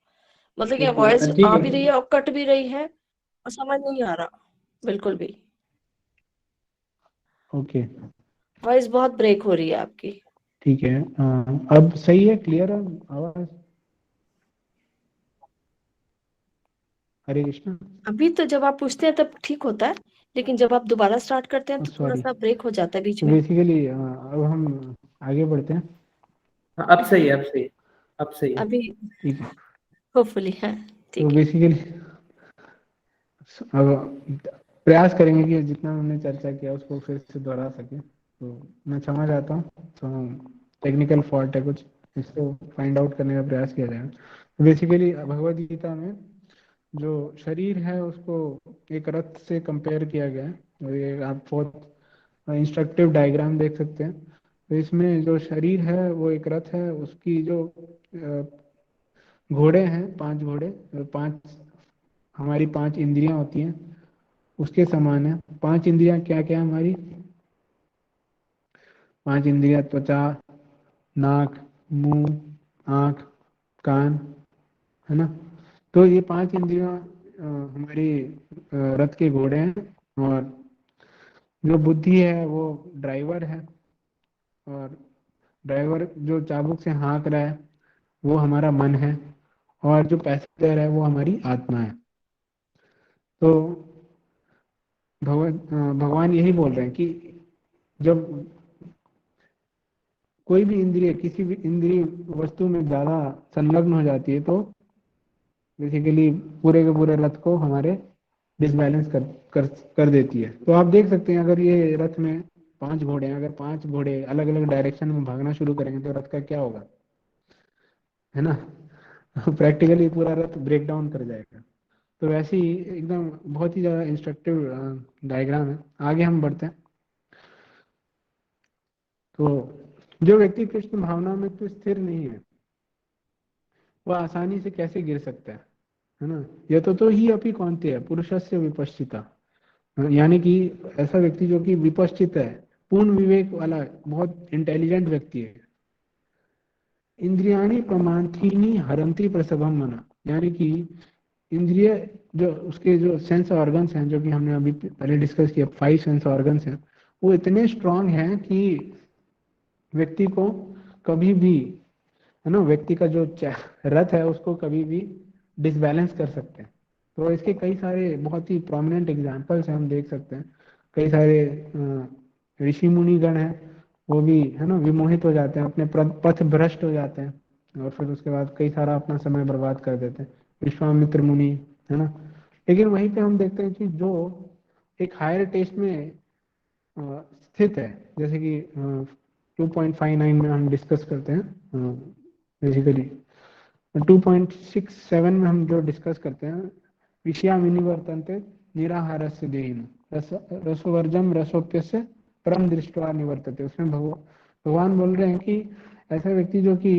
मतलब कि वॉइस आ भी रही है और कट भी रही है और समझ नहीं आ रहा बिल्कुल भी। ओके, वॉइस बहुत ब्रेक हो रही है आपकी। ठीक है। अब सही है, क्लियर है आवाज? हरे कृष्णा। अभी तो जब आप पूछते हैं तब ठीक होता है, लेकिन जब आप दोबारा स्टार्ट करते हैं तो थोड़ा सॉरी। सा ब्रेक हो जाता है बीच तो में। बेसिकली अब हम आगे बढ़ते हैं। हाँ, अब सही है, अब सही है, अब सही है। अभी ठीक है, होपफुली है। तो ठीक है। बेसिकली अब प्रयास करेंगे कि जितना हमने चर्चा किया उसको फिर से दोहरा सके। तो मैं क्षमा चाहता हूँ, तो टेक्निकल फॉल्ट है कुछ, इसको फाइंड आउट करने का प्रयास किया जाएगा। तो बेसिकली भगवद गीता में जो शरीर है उसको एक रथ से कंपेयर किया गया है, और ये आप बहुत इंस्ट्रक्टिव डायग्राम देख सकते हैं। तो इसमें जो शरीर है वो एक रथ है, उसकी जो घोड़े हैं, 5 घोड़े, 5 हमारी 5 इंद्रियां होती हैं उसके समान है। 5 इंद्रियां क्या क्या हमारी? 5 इंद्रियां त्वचा, नाक, मुंह, आंख, कान, है ना। तो ये 5 इंद्रियां हमारी रथ के घोड़े हैं, और जो बुद्धि है वो ड्राइवर है, और ड्राइवर जो चाबुक से हाँक रहा है वो हमारा मन है, और जो पैसेंजर है वो हमारी आत्मा है। तो भगवान यही बोल रहे हैं कि जब कोई भी इंद्रिय किसी भी इंद्रिय वस्तु में ज्यादा संलग्न हो जाती है, तो बेसिकली पूरे के पूरे रथ को हमारे डिसबैलेंस कर देती है। तो आप देख सकते हैं, अगर ये रथ में 5 घोड़े हैं, अगर 5 घोड़े अलग अलग डायरेक्शन में भागना शुरू करेंगे तो रथ का क्या होगा, है ना। प्रैक्टिकली पूरा रथ ब्रेक डाउन कर जाएगा। तो वैसे ही एकदम बहुत ही ज़्यादा इंस्ट्रक्टिव डायग्राम है। आगे हम बढ़ते हैं। तो जो व्यक्ति कृष्ण भावना में तो स्थिर नहीं है, वह आसानी से कैसे गिर सकता है ना। यह तो ही अपी कौनते है पुरुषस्य विपश्चिता, यानी कि ऐसा व्यक्ति जो कि विपश्चित है, पूर्ण विवेक वाला, बहुत इंटेलिजेंट व्यक्ति है। इंद्रियाणी प्रमाणथीनी हरंती प्रसभम मना, यानी कि इंद्रिय जो उसके जो सेंस ऑर्गन्स हैं, जो कि हमने अभी पहले डिस्कस किया, 5 सेंस ऑर्गन्स हैं, वो इतने स्ट्रांग हैं कि व्यक्ति को कभी भी, है ना, व्यक्ति का जो रथ है उसको कभी भी डिसबैलेंस कर सकते हैं। तो इसके कई सारे बहुत ही प्रोमिनेंट एग्जांपल्स हैं, हम देख सकते हैं। कई सारे ऋषि मुनि गण हैं, वो भी, है ना, विमोहित हो जाते हैं, अपने पथ भ्रष्ट हो जाते हैं, और फिर उसके बाद कई सारा अपना समय बर्बाद कर देते हैं। विश्वामित्र मुनि, है ना। लेकिन वहीं पे हम देखते हैं कि जो एक हायर टेस्ट में स्थित है, जैसे कि 2.59 में हम डिस्कस करते हैं, बेसिकली 2.67 में हम जो डिस्कस करते हैं, विषया विनिवर्तन्ते निराहारस्य देहिन रसवर्जम रसोप्यस्य परम दृष्टवा निवर्तते। उसमें भगवान बोल रहे हैं कि ऐसा व्यक्ति जो कि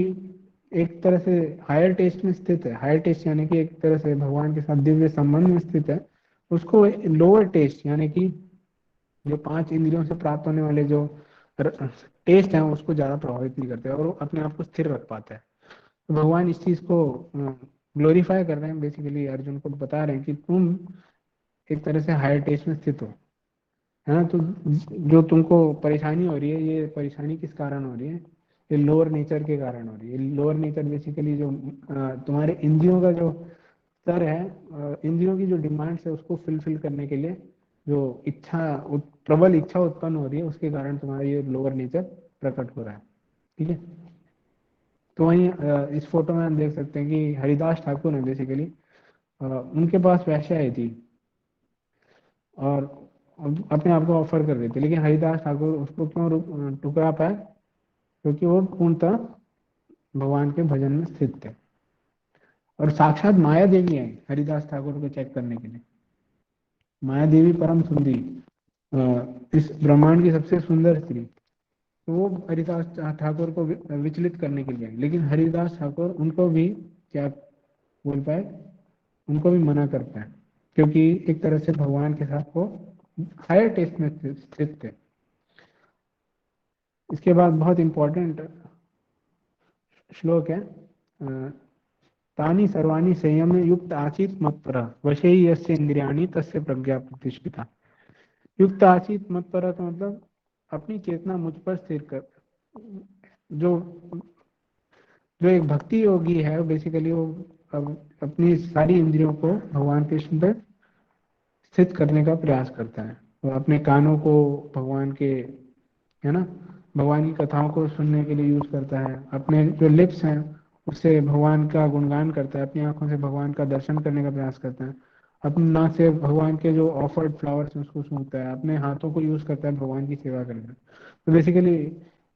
एक तरह से हायर टेस्ट में स्थित है, हायर टेस्ट यानी कि एक तरह से भगवान के साथ दिव्य संबंध में स्थित है, उसको लोअर टेस्ट यानी कि जो 5 इंद्रियों से प्राप्त होने वाले जो टेस्ट हैं उसको ज्यादा प्रभावित नहीं करते, और वो अपने आप को स्थिर रख पाता है। तो भगवान इस चीज को ग्लोरीफाई कर रहे हैं, बेसिकली अर्जुन को बता रहे हैं कि तुम एक तरह से हायर टेस्ट में स्थित हो, है ना। तो जो तुमको परेशानी हो रही है, ये परेशानी किस कारण हो रही है? ये लोअर नेचर के कारण हो रही है। लोअर नेचर बेसिकली जो तुम्हारे इंद्रियों का जो स्तर है, इंद्रियों की जो डिमांड्स है उसको फुलफिल करने के लिए जो प्रबल इच्छा उत्पन्न हो रही है, उसके कारण तुम्हारा ये लोअर नेचर प्रकट हो रहा है। ठीक है। तो वहीं इस फोटो में हम देख सकते हैं कि हरिदास ठाकुर है, बेसिकली उनके पास वैश्या आई थी और अपने आप को ऑफर कर रही थी, लेकिन हरिदास ठाकुर उसको क्यों टुकरा पाए? क्योंकि वो पूर्णतः भगवान के भजन में स्थित थे। और साक्षात माया देवी आई हरिदास ठाकुर को चेक करने के लिए। माया देवी परम सुंदरी, इस ब्रह्मांड की सबसे सुंदर स्त्री, तो वो हरिदास ठाकुर को विचलित करने के लिए आई, लेकिन हरिदास ठाकुर उनको भी क्या बोल पाए, उनको भी मना कर पाए, क्योंकि एक तरह से भगवान के साथ वो हायर टेस्ट में स्थित थे। इसके बाद बहुत इंपॉर्टेंट श्लोक है, तानि सर्वाणि संयम युक्त आसीत मत्परः वशे यस्य इंद्रियाणि तस्य प्रज्ञा प्रतिष्ठिता। युक्त आसीत मत्परः का मतलब अपनी चेतना मुझ पर स्थिर कर। जो जो एक भक्ति योगी है बेसिकली वो अपनी सारी इंद्रियों को भगवान कृष्ण पर स्थित करने का प्रयास करता है। वो अपने कानों को भगवान के, है ना, भगवान की कथाओं को सुनने के लिए यूज करता है। अपने जो लिप्स हैं उससे भगवान का गुणगान करता है। अपनी आंखों से भगवान का दर्शन करने का प्रयास करता है। अपनी नाक से भगवान के जो ऑफर्ड फ्लावर्स हैं उसको सूंघता है। अपने हाथों को यूज करता है भगवान की सेवा करने में। तो बेसिकली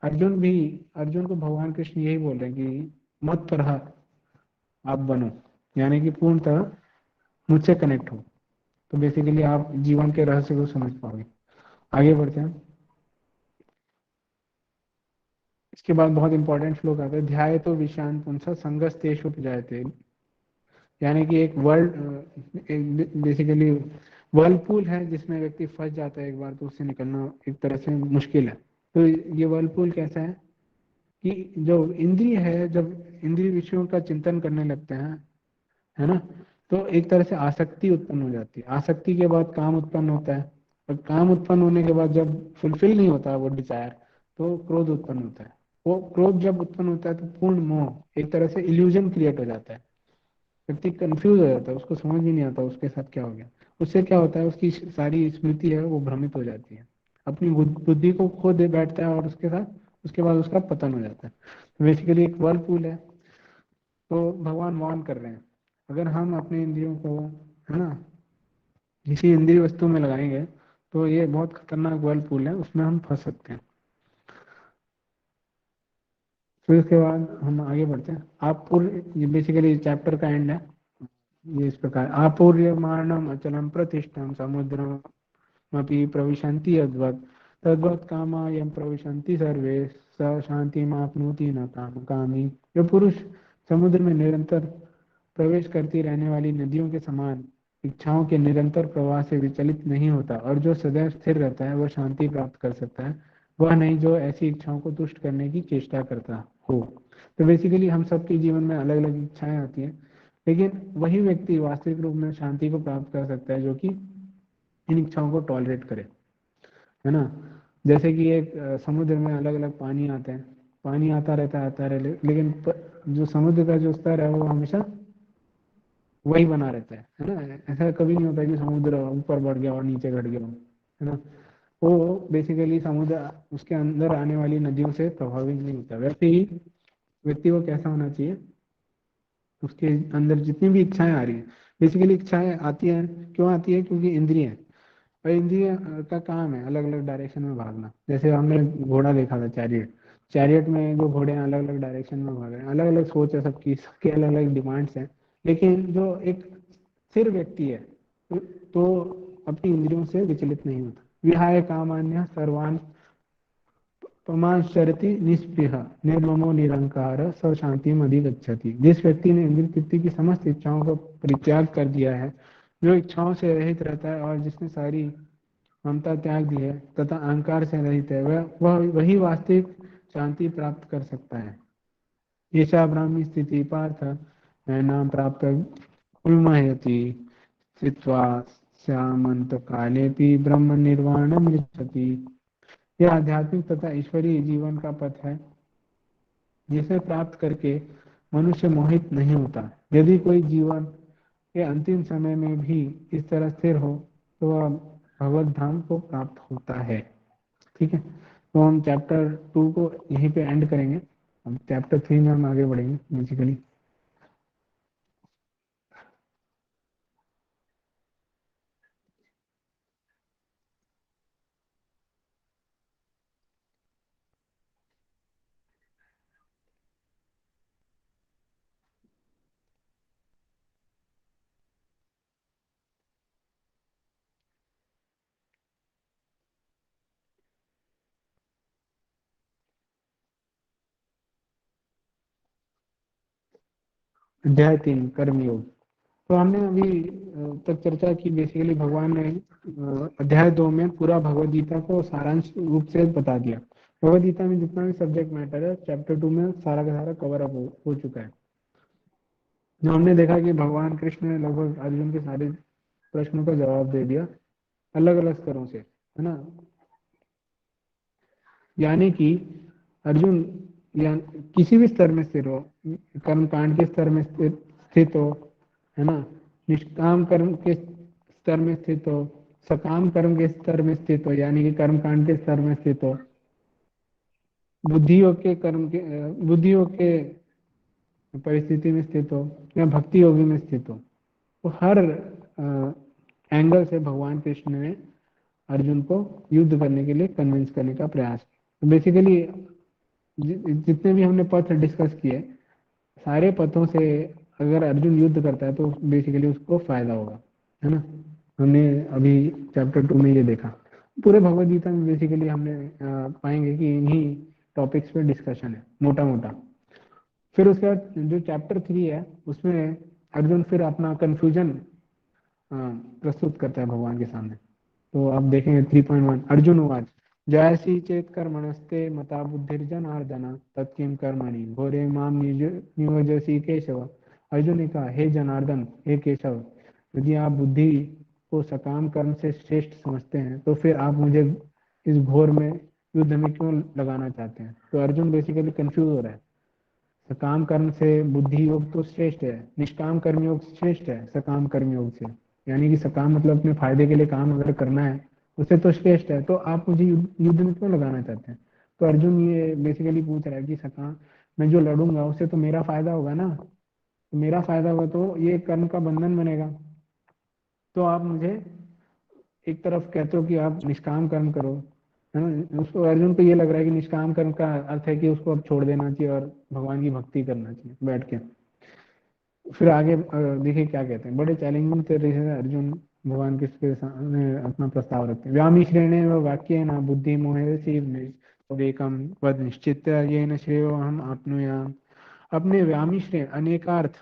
अर्जुन को भगवान कृष्ण यही बोल रहे हैं कि मत तरह आप बनो, यानी कि पूर्णतः मुझसे कनेक्ट हो, तो बेसिकली आप जीवन के रहस्य को समझ पाओगे। आगे बढ़ते हैं। इसके बाद बहुत इंपॉर्टेंट श्लोक आता है, ध्याय तो विषान पुंसा संगस्तेषु उपजायते, यानी कि एक बेसिकली वर्लपूल है जिसमें व्यक्ति फंस जाता है एक बार, तो उससे निकलना एक तरह से मुश्किल है। तो ये वर्लपूल कैसा है कि जो इंद्रिय है, जब इंद्रिय विषयों का चिंतन करने लगते हैं, है ना, तो एक तरह से आसक्ति उत्पन्न हो जाती है। आसक्ति के बाद काम उत्पन्न होता है, और काम उत्पन्न होने के बाद जब फुलफिल नहीं होता वो डिजायर, तो क्रोध उत्पन्न होता है। वो क्रोध जब उत्पन्न होता है तो पूर्ण मोह, एक तरह से इल्यूजन क्रिएट हो जाता है। व्यक्ति कंफ्यूज हो जाता है, उसको समझ भी नहीं आता उसके साथ क्या हो गया। उससे क्या होता है, उसकी सारी स्मृति है वो भ्रमित हो जाती है, अपनी बुद्धि को खो दे बैठता है, और उसके साथ उसके बाद उसका पतन हो जाता है। तो बेसिकली एक वर्लपूल है। तो भगवान वार्न कर रहे हैं, अगर हम अपने इंद्रियों को, है ना, किसी इंद्रिय वस्तु में लगाएंगे तो ये बहुत खतरनाक वर्लपूल है, उसमें हम फंस सकते हैं। फिर उसके बाद हम आगे बढ़ते हैं। आप पूर्व, ये बेसिकली चैप्टर का एंड है। ये इस प्रकार, आपूर्यमाणम अचलम प्रतिष्ठम समुद्रमपि प्रविशन्ति यद्वत् तद्वत् कामा यम प्रविशन्ति सर्वे स शान्तिमाप्नोति न कामकामी। जो पुरुष समुद्र में निरंतर प्रवेश करती रहने वाली नदियों के समान इच्छाओं के निरंतर प्रवाह से विचलित नहीं होता और जो सदैव स्थिर रहता है, वह शांति प्राप्त कर सकता है, वह नहीं जो ऐसी इच्छाओं को तुष्ट करने की चेष्टा करता हो। तो बेसिकली हम सबके जीवन में अलग अलग इच्छाएं आती हैं, लेकिन वही व्यक्ति वास्तविक रूप में शांति को प्राप्त कर सकता है जो कि इन इच्छाओं को टॉलरेट करे, है ना। जैसे कि एक समुद्र में अलग अलग पानी आते हैं, पानी आता रहता है लेकिन जो समुद्र का जो स्तर है वो हमेशा वही बना रहता है ना। ऐसा कभी नहीं होता कि समुद्र ऊपर बढ़ गया और नीचे घट गया, है ना। वो बेसिकली समुद्र उसके अंदर आने वाली नदियों से प्रभावित नहीं होता। वैसे ही व्यक्ति को कैसा होना चाहिए, उसके अंदर जितनी भी इच्छाएं आ रही है, बेसिकली इच्छाएं आती हैं क्यों आती है, क्योंकि इंद्रिय है, और इंद्रिय का काम है अलग अलग डायरेक्शन में भागना। जैसे हमने घोड़ा देखा था, चैरियट, चैरियट में जो घोड़े हैं अलग अलग डायरेक्शन में भाग रहे हैं, अलग अलग सोच है सबकी, सबके अलग अलग डिमांड्स हैं। लेकिन जो एक स्थिर व्यक्ति है तो अपनी इंद्रियों से विचलित नहीं होता। विहाय कामान्य सर्वान तमाशरति निस्पृह निर्ममो निरंकार स शांतिम अधिगच्छति। जिस व्यक्ति ने इंद्रिय तृप्ति की समस्त इच्छाओं का परित्याग कर दिया है, जो इच्छाओं से रहित रहता है और जिसने सारी ममता त्याग दी है तथा अहंकार से रहित है, वह वही वास्तविक शांति प्राप्त कर सकता है। ऐसा ब्राह्मी स्थिति पार्थ नाम प्राप्त विमहयति स्थित्वा स्यामंत कालेपि ब्रह्म निर्वाणम इच्छति। यह आध्यात्मिक तथा ईश्वरीय जीवन का पथ है जिसे प्राप्त करके मनुष्य मोहित नहीं होता। यदि कोई जीवन के अंतिम समय में भी इस तरह स्थिर हो तो वह भगवत धाम को प्राप्त होता है। ठीक है, तो हम चैप्टर 2 को यहीं पे एंड करेंगे। अब चैप्टर 3 में हम आगे बढ़ेंगे बेसिकली। अध्याय 3 कर्मयोग। तो हमने अभी तक चर्चा की, बेसिकली भगवान ने अध्याय 2 में पूरा भगवद गीता को सारांश रूप से बता दिया। भगवद गीता में जितना भी सब्जेक्ट मैटर है चैप्टर 2 में सारा का सारा कवर अप हो चुका है। जो हमने देखा कि भगवान कृष्ण ने लगभग अर्जुन के सारे प्रश्नों का जवाब दे दिया अलग अलग स्तरों से, है ना। यानी कि अर्जुन या किसी भी स्तर में स्थिर हो, कर्म कांड के स्तर में स्थित हो, है ना, निष्काम कर्म के स्तर में स्थित हो, सकाम कर्म के स्तर में स्थित हो, यानी कि कर्म कांड के स्तर में स्थित हो, बुद्धियों के परिस्थिति में स्थित हो, या भक्ति योगी में स्थित हो, तो हर एंगल से भगवान कृष्ण ने अर्जुन को युद्ध करने के लिए कन्विंस करने का प्रयास किया। तो बेसिकली जितने भी हमने पथ डिस्कस किए, सारे पथों से अगर अर्जुन युद्ध करता है तो बेसिकली उसको फायदा होगा, है ना। हमने अभी चैप्टर 2 में ये देखा। पूरे भगवद गीता में बेसिकली हमने पाएंगे कि इन्हीं टॉपिक्स पे डिस्कशन है मोटा मोटा। फिर उसके बाद जो चैप्टर 3 है उसमें अर्जुन फिर अपना कंफ्यूजन प्रस्तुत करता है भगवान के सामने। तो आप देखेंगे 3.1 अर्जुन उवाच जयसी चेत कर्मणस्ते मता बुद्धिर्जनार्दन तत्किं कर्मणि घोरे माम नियोजसी केशव। अर्जुन ने कहा, हे जनार्दन, हे केशव, यदि आप बुद्धि को सकाम कर्म से श्रेष्ठ समझते हैं तो फिर आप मुझे इस घोर में युद्ध में क्यों लगाना चाहते हैं। तो अर्जुन बेसिकली कंफ्यूज हो रहा है। सकाम कर्म से बुद्धि योग तो श्रेष्ठ है, निष्काम कर्म योग श्रेष्ठ है सकाम कर्म योग से, यानी कि सकाम मतलब अपने फायदे के लिए काम अगर करना है उससे तो श्रेष्ठ है, तो आप मुझे युद्ध में क्यों लगाना चाहते हैं। तो अर्जुन ये बेसिकली पूछ रहा है कि सकाम मैं जो लड़ूंगा उससे तो मेरा फायदा होगा ना, तो मेरा फायदा होगा तो ये कर्म का बंधन बनेगा। तो आप मुझे एक तरफ कहते हो कि आप निष्काम कर्म करो, है ना। उसको अर्जुन को ये लग रहा है कि निष्काम कर्म का अर्थ है कि उसको अब छोड़ देना चाहिए और भगवान की भक्ति करना चाहिए बैठ के। फिर आगे देखिए क्या कहते हैं। बड़े चैलेंजिंग तरीके से अर्जुन भगवान के सामने अपना प्रस्ताव रखते हैं। व्यामी श्रेणे व वाक्य न बुद्धि मोहे वेकम वद निश्चित ये न श्रेयो हम आपनुयाम। अपने व्यामी श्रेय अनेकार्थ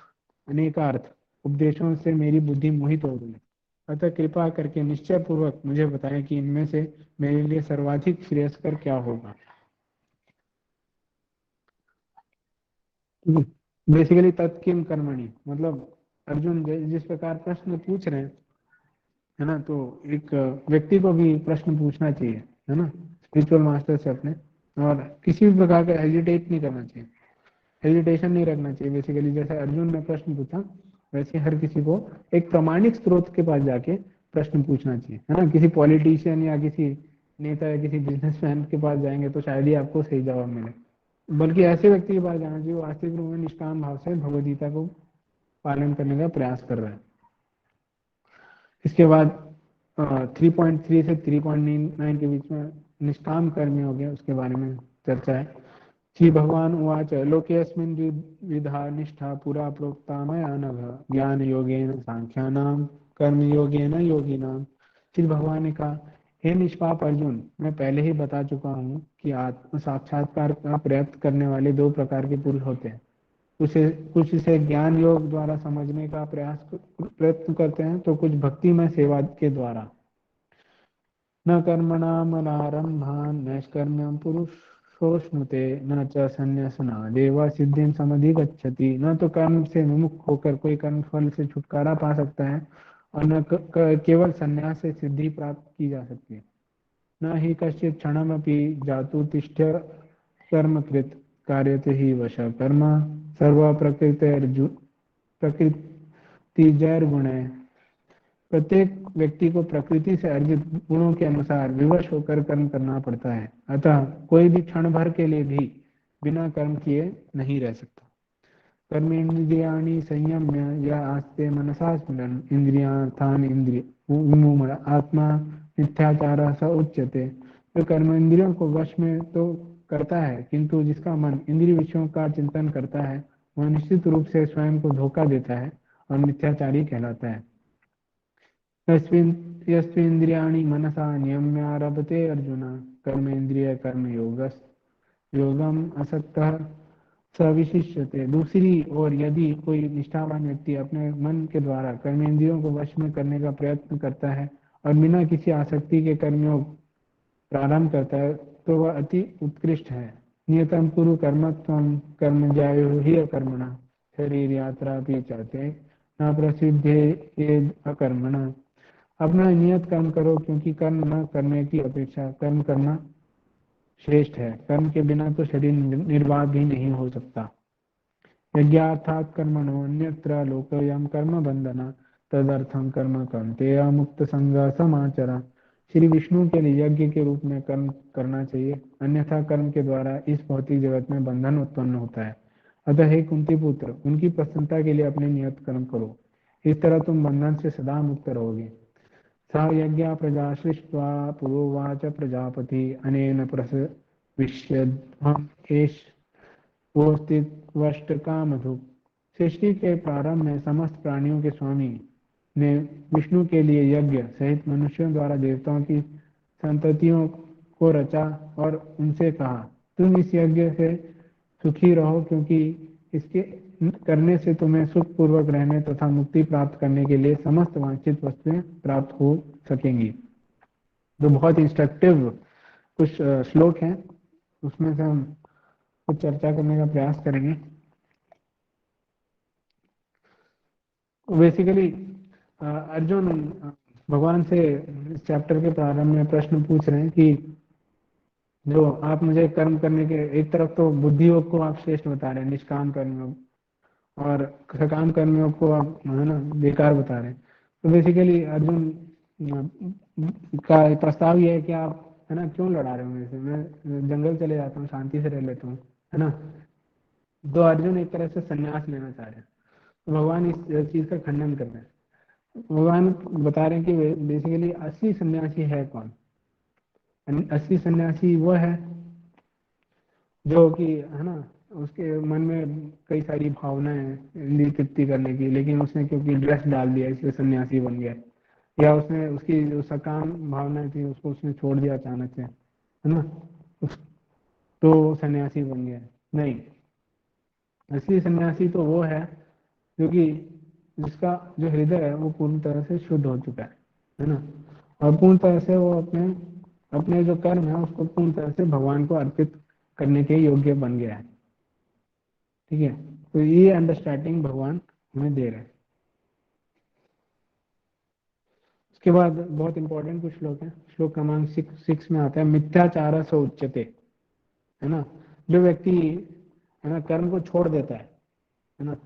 उपदेशों से मेरी बुद्धि मोहित हो गई, अतः कृपा करके निश्चय पूर्वक मुझे बताएं कि इनमें से मेरे लिए सर्वाधिक श्रेयस्कर क्या होगा। बेसिकली तत्किम कर्मणि मतलब अर्जुन जिस प्रकार प्रश्न पूछ रहे हैं, है ना, तो एक व्यक्ति को भी प्रश्न पूछना चाहिए, है ना, स्पिरिचुअल मास्टर से अपने, और किसी भी प्रकार का हेजिटेट नहीं करना चाहिए, हेजिटेशन नहीं रखना चाहिए। बेसिकली जैसे अर्जुन ने प्रश्न पूछा वैसे हर किसी को एक प्रमाणिक स्रोत के पास जाके प्रश्न पूछना चाहिए, है ना। किसी पॉलिटिशियन या किसी नेता या किसी बिजनेसमैन के पास जाएंगे तो शायद ही आपको सही जवाब मिले, बल्कि ऐसे व्यक्ति के पास जाना चाहिए वो वास्तविक रूप में निष्काम भाव से भगवदगीता को पालन करने का प्रयास कर रहे हैं। इसके बाद 3.3 से 3.9 के बीच में निष्काम कर्म हो गया, उसके बारे में चर्चा है। श्री भगवान उवाच लोकेऽस्मिन् विधा निष्ठा पुरा प्रोक्ता मया नघ ज्ञान योगेन सांख्यानाम कर्म योगेन योगिनाम। श्री भगवान ने कहा, हे निष्पाप अर्जुन, मैं पहले ही बता चुका हूँ कि आत्म साक्षात्कार का प्रयत्न करने वाले 2 प्रकार के पुरुष होते हैं। कुछ इसे ज्ञान योग द्वारा समझने का प्रयत्न करते हैं, तो कुछ भक्ति में सेवा के द्वारा। न कर्मणामनारंभान् नैष्कर्म्यं पुरुषोऽश्नुते न च संन्यासनादेव सिद्धिं समधिगच्छति। न तो कर्म से विमुख होकर कोई कर्म फल से छुटकारा पा सकता है और न केवल संन्यास से सिद्धि प्राप्त की जा सकती है। न ही कश्चित् क्षणमपि जातुतिष्ठ्य कर्मकृत् कार्यते हि वश कर्म सर्व प्रकृतिजैर्गुणैः। प्रत्येक व्यक्ति को प्रकृति से अर्जित गुणों के अनुसार विवश होकर कर्म करना पड़ता है, अतः कोई भी क्षण भर के लिए भी बिना कर्म किए नहीं रह सकता। कर्मेन्द्रियाणि संयम्य या आस्ते मनसा स्मरन् इंद्रियार्थान् विमूढ़ आत्मा मिथ्याचारः स उच्यते। जो कर्म इंद्रियों को वश में तो करता है, किंतु जिसका मन इंद्रिय विषयों का चिंतन करता है वह निश्चित रूप से स्वयं को धोखा देता है और मिथ्याचारी कहलाता है। यस्त्विन्द्रियाणि मनसा नियम्यारभते अर्जुन कर्मेन्द्रिय कर्म योगम असक्तः सविशिष्यते। दूसरी ओर यदि कोई निष्ठावान व्यक्ति अपने मन के द्वारा कर्मेंद्रियों को वश में करने का प्रयत्न करता है और बिना किसी आसक्ति के कर्मयोग प्रारंभ करता है तो वह अति उत्कृष्ट है। नियतम कुरु कर्मत्वं कर्म ज्यायो हि अकर्मणः शरीर यात्रा भी चाहते न प्रसिद्धे अकर्मणः। अपना नियत कर्म करो, क्योंकि कर्म न करने की अपेक्षा कर्म करना श्रेष्ठ है। कर्म के बिना तो शरीर निर्वाह भी नहीं हो सकता। यज्ञार्थात् कर्मणो अन्यत्र लोकोऽयं कर्म बंधना तदर्थं कर्म कौन्तेय मुक्त संग समाचरा। श्री विष्णु के लिए यज्ञ के रूप में कर्म करना चाहिए, अन्यथा कर्म के द्वारा इस भौतिक जगत में बंधन उत्पन्न होता है। अतः हे कुंती पुत्र, उनकी प्रसन्नता के लिए अपने नियत कर्म करो, इस तरह तुम बंधन से सदा मुक्त रहोगे। स यज्ञ प्रजा सृष्ट्वा पुरोवाच प्रजापति अनेन प्रसविष्यध्वम् एष वोस्तित्वष्ट कामधुक्। सृष्टि के प्रारंभ में समस्त प्राणियों के स्वामी ने विष्णु के लिए यज्ञ सहित मनुष्यों द्वारा देवताओं की संततियों को रचा और उनसे कहा, तुम इस यज्ञ से सुखी रहो, क्योंकि इसके करने से तुम्हें सुख पूर्वक रहने तथा मुक्ति प्राप्त करने के लिए समस्त वांछित वस्तुएं प्राप्त हो सकेंगी। तो बहुत इंस्ट्रक्टिव कुछ श्लोक हैं, उसमें से हम कुछ चर्चा करने का प्रयास करेंगे। बेसिकली अर्जुन भगवान से इस चैप्टर के प्रारंभ में प्रश्न पूछ रहे हैं कि जो आप मुझे कर्म करने के, एक तरफ तो बुद्धि योग को आप श्रेष्ठ बता रहे हैं, निष्काम कर्मयोग, और सकाम कर्मयोग को आप है ना बेकार बता रहे हैं। तो बेसिकली अर्जुन का प्रस्ताव ये है कि आप है ना क्यों लड़ा रहे हो मेरे से, मैं जंगल चले जाता हूँ, शांति से रह लेता हूँ, है ना। तो अर्जुन एक तरह से संन्यास लेना चाह रहे हैं, तो भगवान इस चीज का खंडन कर रहे हैं। भगवान बता रहे हैं कि बेसिकली असली सन्यासी है कौन। असली सन्यासी वो है जो कि है ना उसके मन में कई सारी भावनाएं हैं इंद्रिय तृप्ति करने की, लेकिन उसने क्योंकि ड्रेस डाल दिया इसलिए सन्यासी बन गया, या उसने उसकी जो सकाम भावनाएं थी उसको उसने छोड़ दिया अचानक से, है ना, तो सन्यासी बन गया। नहीं, असली सन्यासी तो वो है जो कि जिसका जो हृदय है वो पूर्ण तरह से शुद्ध हो चुका है ना, और पूर्ण तरह से वो अपने अपने जो कर्म है उसको पूर्ण तरह से भगवान को अर्पित करने के योग्य बन गया है। ठीक है, तो ये अंडरस्टैंडिंग भगवान हमें दे रहे हैं। उसके बाद बहुत इंपॉर्टेंट कुछ श्लोक है, श्लोक क्रमांक 6 में आता है, मिथ्याचार से उच्यते, है ना। जो व्यक्ति है ना कर्म को छोड़ देता है ना,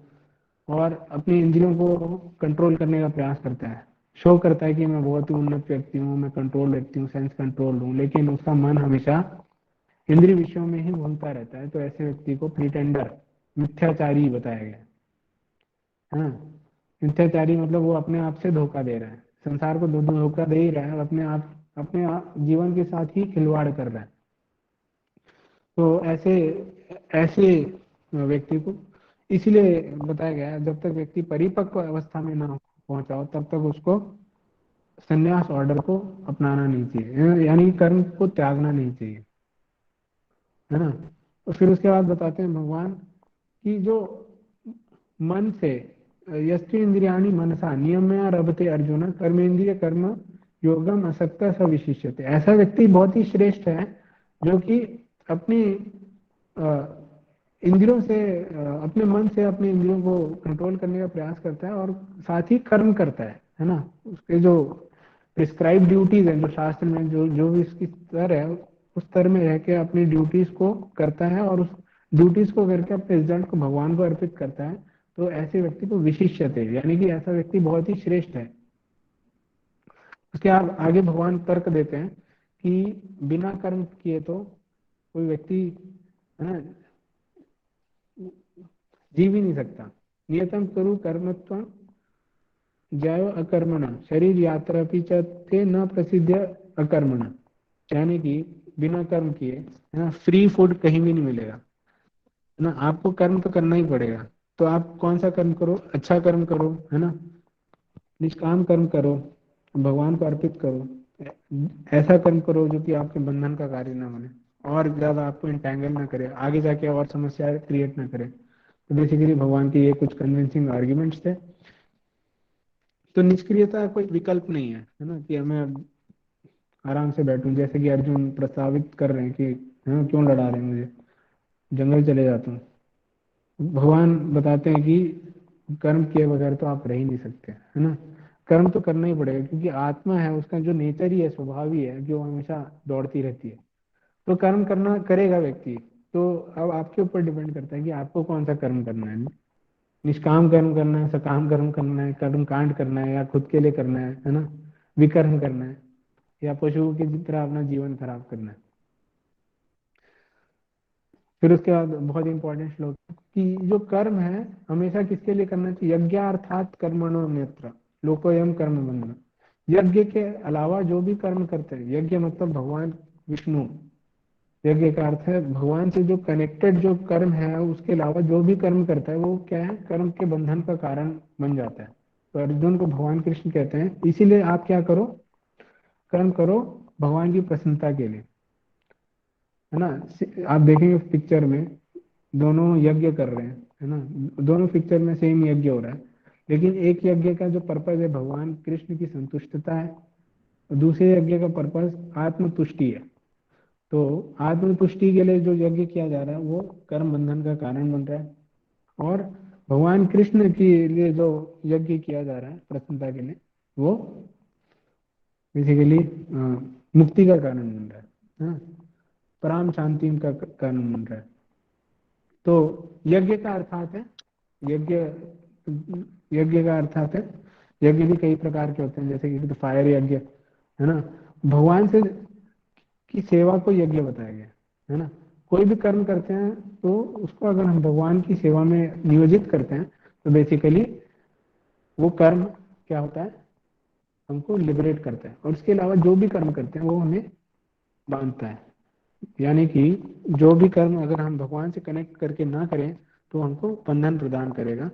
और अपनी इंद्रियों को कंट्रोल करने का प्रयास करता है, शो करता है कि मैं बहुत ही उन्नत व्यक्ति हूँ, मैं कंट्रोल व्यक्ति हूँ, सेंस कंट्रोल हूँ, लेकिन उसका मन हमेशा इंद्रिय विषयों में ही घूमता रहता है, तो ऐसे व्यक्ति को प्रिटेंडर, मिथ्याचारी बताया गया है ना। मिथ्याचारी मतलब वो अपने आप से धोखा दे रहा है, संसार को धोखा दे ही रहा है, अपने आप जीवन के साथ ही खिलवाड़ कर रहा है। तो ऐसे ऐसे व्यक्ति को इसलिए बताया गया, जब तक व्यक्ति परिपक्व अवस्था में ना पहुंचा हो तब तक उसको संन्यास ऑर्डर को अपनाना नहीं चाहिए, यानी कर्म को त्यागना नहीं चाहिए, है ना। तो फिर उसके बाद बताते हैं भगवान कि जो मन से यस्ति इंद्रियाणि मनसा नियम्य रभते अर्जुन कर्मेंद्रिय कर्म योगम असक्त स विशिष्यते। ऐसा व्यक्ति बहुत ही श्रेष्ठ है जो कि अपनी इंद्रियों से अपने मन से अपने इंद्रियों को कंट्रोल करने का प्रयास करता है और साथ ही कर्म करता है ना। उसके जो प्रिस्क्राइब ड्यूटीज है, जो शास्त्र में जो भी इसकी स्तर है उस स्तर में रह के अपनी ड्यूटीज को करता है और उस ड्यूटीज को करके अपने रिजल्ट को भगवान को अर्पित करता है, तो ऐसे व्यक्ति को विशिष्यते, यानी कि ऐसा व्यक्ति बहुत ही श्रेष्ठ है। उसके आगे भगवान तर्क देते हैं कि बिना कर्म किए तो कोई व्यक्ति है ना जी भी नहीं सकता। नियतम करू कर्मत्व जैव अकर्मणा शरीर यात्रा ते न प्रसिद्ध अकर्मणा, यानी कि बिना कर्म किए है ना फ्री फूड कहीं भी नहीं मिलेगा, है ना। आपको कर्म तो करना ही पड़ेगा, तो आप कौन सा कर्म करो, अच्छा कर्म करो, है ना, निष्काम कर्म करो, भगवान को अर्पित करो, ऐसा कर्म करो जो कि आपके बंधन का कार्य ना बने और ज्यादा आपको इंटैंगल ना करे, आगे जाके और समस्या क्रिएट ना करे। तो बेसिकली भगवान के ये कुछ कन्विंसिंग आर्ग्यूमेंट्स थे। तो निष्क्रियता कोई विकल्प नहीं है ना, कि मैं आराम से बैठूं, जैसे कि अर्जुन प्रस्तावित कर रहे हैं कि क्यों लड़ा रहे हैं मुझे, जंगल चले जाता हूँ। भगवान बताते हैं कि कर्म किए बगैर तो आप रह ही नहीं सकते, है ना। कर्म तो करना ही पड़ेगा, क्योंकि आत्मा है, उसका जो नेचर ही है, स्वभाव ही है, जो हमेशा दौड़ती रहती है, तो कर्म करना करेगा व्यक्ति। तो अब आपके ऊपर डिपेंड करता है कि आपको कौन सा कर्म करना है, निष्काम कर्म करना है, सकाम कर्म करना है, कर्म कांड करना है, या खुद के लिए करना है ना, विकर्म करना है, या पशुओं की तरह अपना जीवन खराब करना है। फिर उसके बाद बहुत इंपॉर्टेंट श्लोक कि जो कर्म है हमेशा किसके लिए करना चाहिए, यज्ञार्थात कर्मणो नेत्र लोकोयम कर्म बंधन। यज्ञ के अलावा जो भी कर्म करते हैं, यज्ञ मतलब भगवान विष्णु, यज्ञ का अर्थ है भगवान से जो कनेक्टेड जो कर्म है, उसके अलावा जो भी कर्म करता है वो क्या है, कर्म के बंधन का कारण बन जाता है। तो अर्जुन को भगवान कृष्ण कहते हैं, इसीलिए आप क्या करो, कर्म करो भगवान की प्रसन्नता के लिए, है ना। आप देखेंगे पिक्चर में दोनों यज्ञ कर रहे हैं, है ना, दोनों पिक्चर में सेम यज्ञ हो रहा है, लेकिन एक यज्ञ का जो पर्पज है भगवान कृष्ण की संतुष्टता है, और दूसरे यज्ञ का पर्पज आत्मतुष्टि है। तो आत्मतुष्टि के लिए जो यज्ञ किया जा रहा है वो कर्म बंधन का कारण बन रहा है, और भगवान कृष्ण के लिए जो यज्ञ किया जा रहा है प्रसन्नता के लिए, वो बेसिकली मुक्ति का कारण बन रहा है ना, परम शांति का कारण बन रहा है। तो यज्ञ का अर्थात है, यज्ञ यज्ञ का अर्थात है, यज्ञ भी कई प्रकार के होते हैं, जैसे कि फायर यज्ञ, है ना, भगवान से की सेवा को यज्ञ बताया गया, है ना। कोई भी कर्म करते हैं तो उसको अगर हम भगवान की सेवा में नियोजित करते हैं तो बेसिकली वो कर्म क्या होता है, हमको लिबरेट करता है, और उसके अलावा जो भी कर्म करते हैं वो हमें बांधता है। यानी कि जो भी कर्म अगर हम भगवान से कनेक्ट करके ना करें तो हमको बंधन प्रदान करेगा,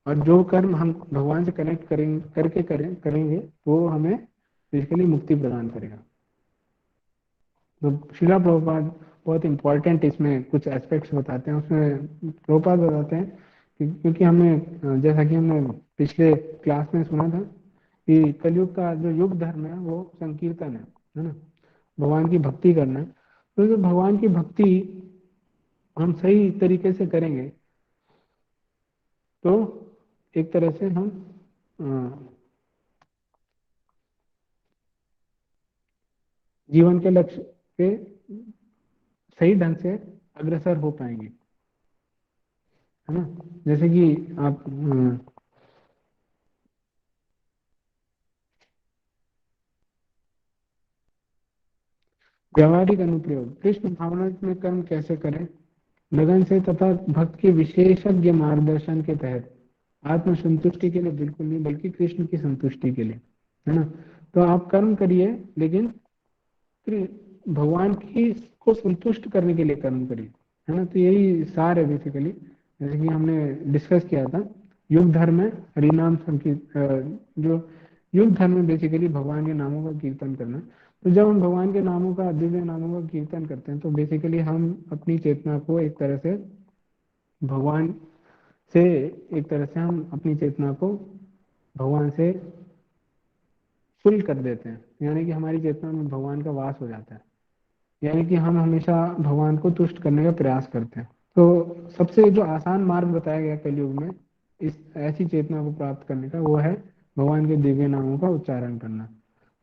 और जो कर्म हम भगवान से कनेक्ट करेंगे वो हमें बेसिकली मुक्ति प्रदान करेगा। तो शिला प्रभुपाद बहुत इंपॉर्टेंट इसमें कुछ एस्पेक्ट्स बताते हैं। उसमें प्रभुपाद बताते हैं कि क्योंकि हमने जैसा कि हमने पिछले क्लास में सुना था कि कलयुग का जो युग धर्म है वो संकीर्तन है ना, भगवान की भक्ति करना है। तो जो भगवान की भक्ति हम सही तरीके से करेंगे तो एक तरह से हम जीवन के लक्ष्य पे सही ढंग से अग्रसर हो पाएंगे, है ना। जैसे कि आप व्यावहारिक अनुप्रयोग, कृष्ण भावना में कर्म कैसे करें, लगन से तथा भक्त के विशेषज्ञ मार्गदर्शन के तहत, आत्म संतुष्टि के लिए बिल्कुल नहीं बल्कि कृष्ण की संतुष्टि के लिए, है ना। तो आप कर्म करिए लेकिन भगवान की को संतुष्ट करने के लिए कर्म करिए, है ना। तो यही सार है बेसिकली, जैसे कि हमने डिस्कस किया था युग धर्म में हरिनाम जो युग धर्म में बेसिकली भगवान के नामों का कीर्तन करना। तो जब हम भगवान के नामों का, दिव्य नामों का कीर्तन करते हैं तो बेसिकली हम अपनी चेतना को एक तरह से भगवान से, एक तरह से हम अपनी चेतना को भगवान से फुल कर देते हैं, यानी कि हमारी चेतना में भगवान का वास हो जाता है, यानी कि हम हमेशा भगवान को तुष्ट करने का प्रयास करते हैं। तो सबसे जो आसान मार्ग बताया गया कलयुग में इस ऐसी चेतना को प्राप्त करने का, वो है भगवान के दिव्य नामों का उच्चारण करना।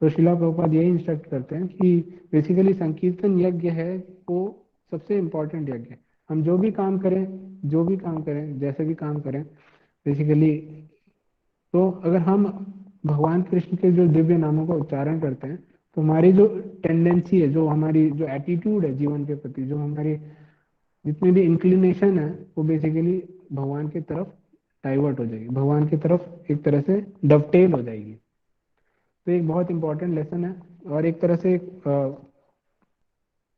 तो शिला प्रभुपाद यही इंस्ट्रक्ट करते हैं कि बेसिकली संकीर्तन यज्ञ है वो सबसे इम्पोर्टेंट यज्ञ है। हम जो भी काम करें, जैसे भी काम करें बेसिकली, तो अगर हम भगवान कृष्ण के जो दिव्य नामों का उच्चारण करते हैं तो हमारी जो टेंडेंसी है, जो हमारी जो एटीट्यूड है जीवन के प्रति, जो हमारी जितनी भी इंक्लिनेशन है, वो बेसिकली भगवान की तरफ डाइवर्ट हो जाएगी, भगवान की तरफ एक तरह से डवटेल हो जाएगी। तो एक बहुत इंपॉर्टेंट लेसन है, और एक तरह से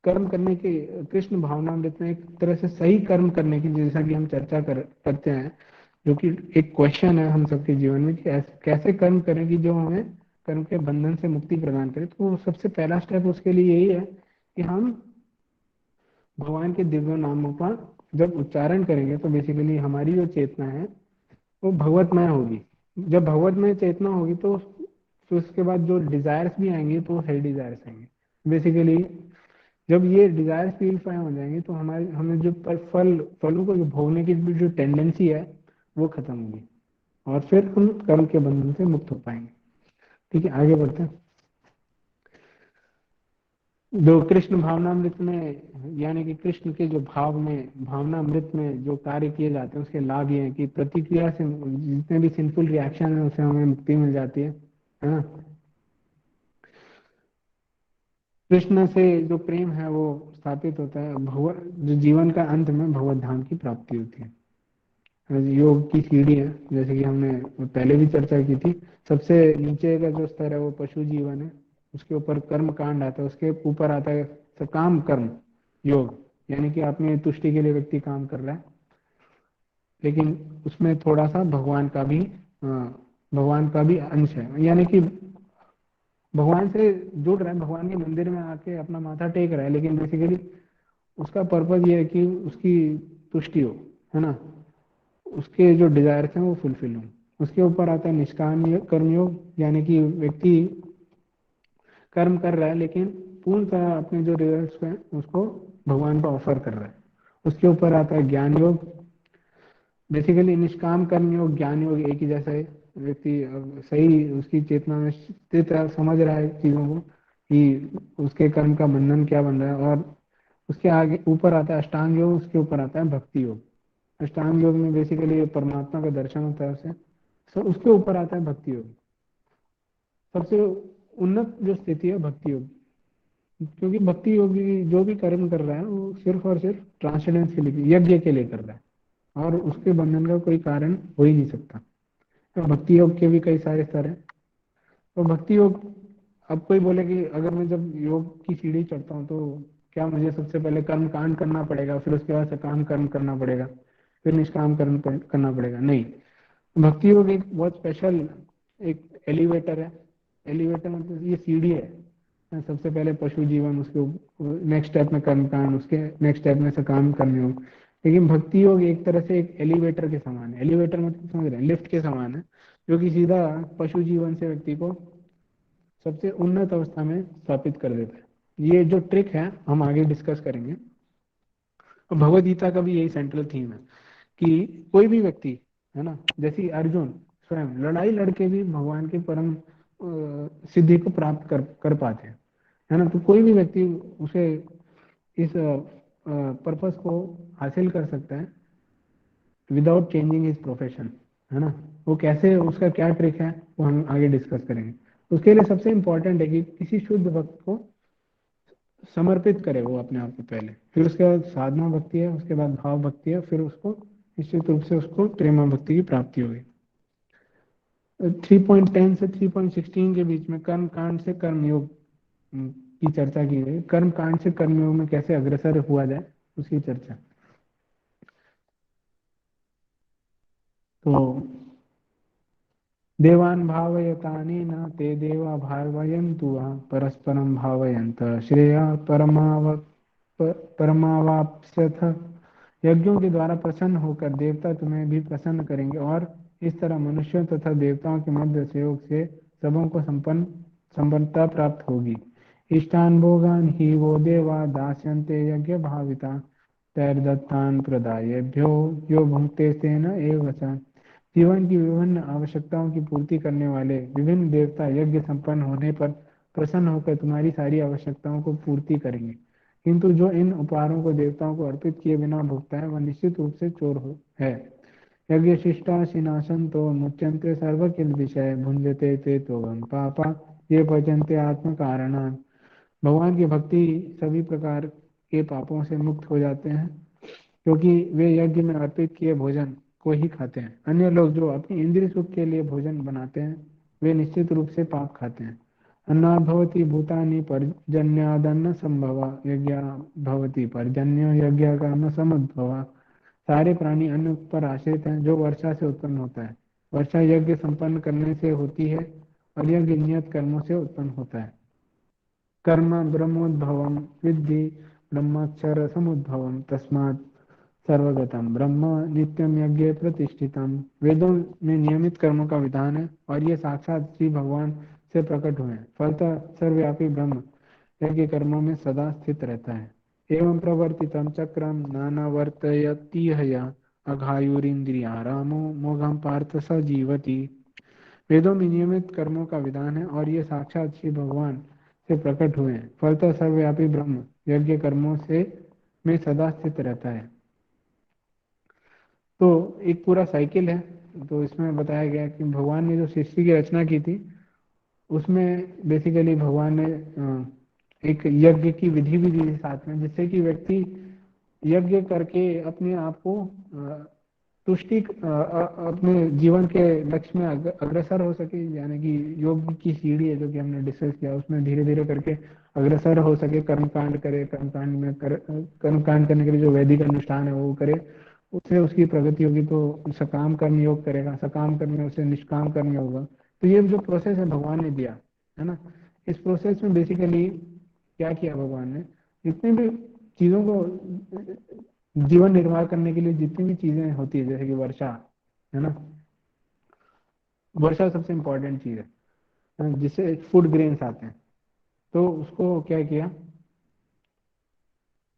कर्म करने की, कृष्ण भावनामृत में एक तरह से सही कर्म करने की, जैसा कि हम चर्चा करते हैं, जो कि एक क्वेश्चन है हम सबके जीवन में कि कैसे कर्म करें कि जो हमें कर्म के बंधन से मुक्ति प्रदान करे। तो सबसे पहला स्टेप उसके लिए यही है कि हम भगवान के दिव्य नामों का जब उच्चारण करेंगे तो बेसिकली हमारी जो चेतना है वो भगवतमय होगी। जब भगवतमय चेतना होगी तो उसके बाद जो डिजायर्स भी आएंगे तो हेल डिजायर्स आएंगे। बेसिकली जब ये डिजायर्स प्यूरिफाई हो जाएंगे तो हमें जो फलों को जो भोगने की जो टेंडेंसी है वो खत्म होगी, और फिर हम कर्म के बंधन से मुक्त हो पाएंगे। ठीक है, आगे बढ़ते हैं। जो कृष्ण भावनामृत में, यानी कि कृष्ण के जो भाव में, भावनामृत में जो कार्य किए जाते हैं उसके लाभ ये हैं कि प्रतिक्रिया से जितने भी सिंफुल रिएक्शन है उससे हमें मुक्ति मिल जाती है ना। कृष्ण से जो प्रेम है वो स्थापित होता है, जो जीवन का अंत में भगवत धाम की प्राप्ति होती है। योग की सीढ़ी है, जैसे कि हमने पहले भी चर्चा की थी। सबसे नीचे का जो स्तर है वो पशु जीवन है, उसके ऊपर कर्म कांड आता है, उसके ऊपर आता है सकाम कर्म योग, यानी कि अपने तुष्टि के लिए व्यक्ति काम कर रहा है, लेकिन उसमें थोड़ा सा भगवान का भी अंश है, यानी कि भगवान से जुड़ रहा है, भगवान के मंदिर में आके अपना माथा टेक रहा है, लेकिन बेसिकली उसका पर्पज ये है कि उसकी तुष्टि हो, है ना, उसके जो डिजायर्स हैं वो फुलफिल हों। उसके ऊपर आता है निष्काम कर्मयोग, यानी कि व्यक्ति कर्म कर रहा है लेकिन पूर्णतः अपने जो रिजल्ट्स हैं उसको भगवान को ऑफर कर रहा है। उसके ऊपर आता है ज्ञान योग। बेसिकली निष्काम कर्म योग, ज्ञान योग एक ही जैसा है। व्यक्ति सही उसकी चेतना में स्थित है, समझ रहा है चीजों को कि उसके कर्म का बंधन क्या बन रहा है। और उसके आगे ऊपर आता है अष्टांग योग, उसके ऊपर आता है भक्ति योग। अष्टांग योग में बेसिकली परमात्मा का दर्शन होता है उसे, सो उसके ऊपर आता है भक्ति योग। सबसे उन्नत जो स्थिति है भक्ति योग, क्योंकि भक्ति योगी जो भी कर्म कर रहा है वो सिर्फ और सिर्फ ट्रांसेंडेंस के लिए, यज्ञ के लिए कर रहा है, और उसके बंधन का कोई कारण हो ही नहीं सकता। तो भक्ति योग के भी कई सारे स्तर हैं। तो भक्ति योग, अब कोई बोले कि अगर मैं जब योग की सीढ़ी चढ़ता हूँ तो क्या मुझे सबसे पहले कर्म कांड करना पड़ेगा, फिर उसके बाद सकाम कर्म करना पड़ेगा, फिर निष्काम कर्म करना पड़ेगा? नहीं, भक्ति योग एक बहुत स्पेशल एक एलिवेटर है। एलिवेटर मतलब ये सीढ़ी है। सबसे पहले पशु जीवन, उसके नेक्स्ट स्टेप में कर्म कांड, उसके नेक्स्ट स्टेप में सकाम कर्म योग। लेकिन भक्ति योग एक तरह से एक एलिवेटर के समान है। एलिवेटर मतलब समझ रहे हैं, लिफ्ट के समान है, जो कि सीधा पशु जीवन से व्यक्ति को सबसे उन्नत अवस्था में स्थापित कर देता है। ये जो ट्रिक है हम आगे डिस्कस करेंगे। और भगवद गीता का भी यही सेंट्रल थीम है कि कोई भी व्यक्ति, है ना, जैसे अर्जुन स्वयं लड़ाई लड़के भी भगवान के परम सिद्धि को प्राप्त कर पाते हैं, है ना। तो कोई भी व्यक्ति उसे इस पर्पस को हासिल कर सकता है विदाउट चेंजिंग हिज प्रोफेशन, है ना। वो कैसे, उसका क्या ट्रिक है वो हम आगे डिस्कस करेंगे। उसके लिए सबसे इंपॉर्टेंट है कि किसी शुद्ध भक्त को समर्पित करे वो अपने आप को पहले, फिर उसके बाद साधना भक्ति है, उसके बाद भाव भक्ति है, फिर उसको निश्चित रूप से उसको प्रेमा भक्ति की प्राप्ति होगी। 3.10 से 3.16 के बीच में कर्म कांड से कर्मयोग की चर्चा की गई। कर्म कांड से कर्मयोग में कैसे अग्रसर हुआ जाए उसकी चर्चा। तो देवान् भावयतानेन ते देवा भावयन्तु वः परस्परं भावयन्त श्रेया परमावाप्स्यथ। यज्ञों के द्वारा प्रसन्न होकर देवता तुम्हें भी प्रसन्न करेंगे, और इस तरह मनुष्यों तथा देवताओं के मध्य सहयोग से सबों को संपन्नता प्राप्त होगी। इष्टान भोगान ही वो देवा दास्यन्ते यज्ञ भाविता तैर्दत्तान प्रदायेभ्यो यो भुंक्ते तेन एव च। जीवन की विभिन्न आवश्यकताओं की पूर्ति करने वाले विभिन्न देवता यज्ञ संपन्न होने पर प्रसन्न होकर तुम्हारी सारी आवश्यकताओं को पूर्ति करेंगे, किंतु जो इन उपहारों को देवताओं को अर्पित किए बिना भुगता है वह निश्चित रूप से चोर है। यज्ञ शिष्टा शिनाशंतो मुच्यन्ते सर्वकिल विषय भुंजते ते तो पापा ये भजन्ते आत्म कारणान। भगवान की भक्ति सभी प्रकार के पापों से मुक्त हो जाते हैं, क्योंकि वे यज्ञ में अर्पित किए भोजन को ही खाते हैं। अन्य लोग जो अपनी इंद्रिय सुख के लिए भोजन बनाते हैं वे निश्चित रूप से पाप खाते हैं। अन्नात् भवति भूतानि पर्जन्यादन्न संभव यज्ञ भवति पर्जन्य यज्ञ कर्म समुद्भव। सारे प्राणी अन्न पर आश्रित हैं जो वर्षा से उत्पन्न होता है। वर्षा यज्ञ संपन्न करने से होती है और यज्ञ नियत कर्मों से उत्पन्न होता है। कर्म ब्रह्मोद्भवम विद्धि ब्रह्माक्षर समुद्भवम तस्मात् सर्वगतम ब्रह्म नित्यम यज्ञ प्रतिष्ठितम। वेदों में नियमित कर्मों का विधान है और ये साक्षात श्री भगवान से प्रकट हुए हैं। फलतः सर्वव्यापी ब्रह्म यज्ञ कर्मों में सदा स्थित रहता है। एवं प्रवर्तितम चक्रम नानावर्तयतीह अघायुरिंद्रिया रामो मोघम पार्थ स जीवति। वेदों में नियमित कर्मों का विधान है और ये साक्षात श्री भगवान से प्रकट हुए हैं। फलतः सर्वव्यापी ब्रह्म यज्ञ कर्मों से में सदा स्थित रहता है। तो एक पूरा साइकिल है। तो इसमें बताया गया कि भगवान ने जो सृष्टि की रचना की थी उसमें बेसिकली भगवान ने एक यज्ञ की विधि भी दी थी साथ में, जिससे कि व्यक्ति यज्ञ करके अपने आप को तुष्टि अपने जीवन के लक्ष्य में अग्रसर हो सके। यानी कि योग की सीढ़ी है जो कि हमने डिस्कस किया, उसमें धीरे धीरे करके अग्रसर हो सके, कर्मकांड करे, कर्मकांड में कर्मकांड करने के लिए जो वैदिक अनुष्ठान है वो करे, उससे उसकी प्रगति होगी। तो सकाम कर्म योग करेगा, सकाम कर्म में उसे निष्काम कर्म होगा। तो ये जो प्रोसेस है भगवान ने दिया है ना। इस प्रोसेस में बेसिकली क्या किया भगवान ने, जितने भी चीजों को जीवन निर्वाह करने के लिए जितनी भी चीजें होती है, जैसे कि वर्षा है ना, वर्षा सबसे इम्पोर्टेंट चीज है जिससे फूड ग्रेन्स आते हैं। तो उसको क्या किया,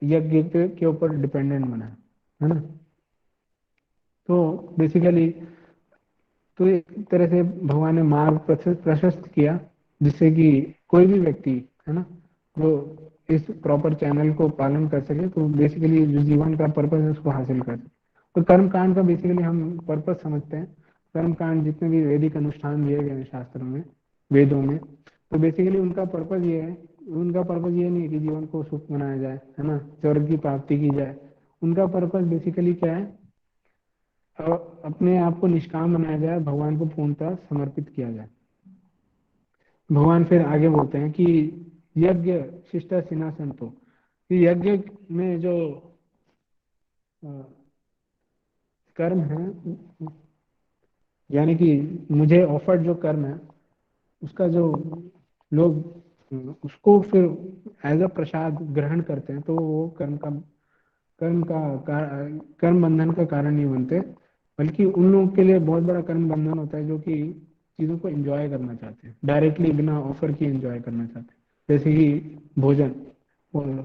यज्ञ के ऊपर डिपेंडेंट बनाया है ना। तो बेसिकली तो एक तरह से भगवान ने मार्ग प्रशस्त किया, जिससे कि कोई भी व्यक्ति है ना जो इस प्रॉपर चैनल को पालन कर सके, तो बेसिकली जो जीवन का पर्पस है उसको हासिल कर सके। तो कर्म कांड का बेसिकली हम पर्पस समझते हैं। कर्म कांड जितने भी वैदिक अनुष्ठान दिए गए हैं शास्त्रों में, वेदों में, तो बेसिकली उनका पर्पस ये है, उनका पर्पस ये नहीं है कि जीवन को सुख बनाया जाए है ना, स्वर्ग की प्राप्ति की जाए। उनका पर्पस बेसिकली क्या है, अपने आप को निष्काम बनाया जाए, भगवान को पूर्णतः समर्पित किया जाए। भगवान फिर आगे बोलते हैं कि यज्ञ शिष्टा सिनासंतो, कि यज्ञ में जो अ, कर्म है, यानी कि मुझे ऑफर्ड जो कर्म है उसका जो लोग उसको फिर एज अ प्रसाद ग्रहण करते हैं, तो वो कर्म का कर्म बंधन का कारण नहीं बनते, बल्कि उन लोगों के लिए बहुत बड़ा कर्म बंधन होता है जो कि चीज़ों को एंजॉय करना चाहते हैं, डायरेक्टली बिना ऑफर किए एंजॉय करना चाहते हैं। जैसे कि भोजन,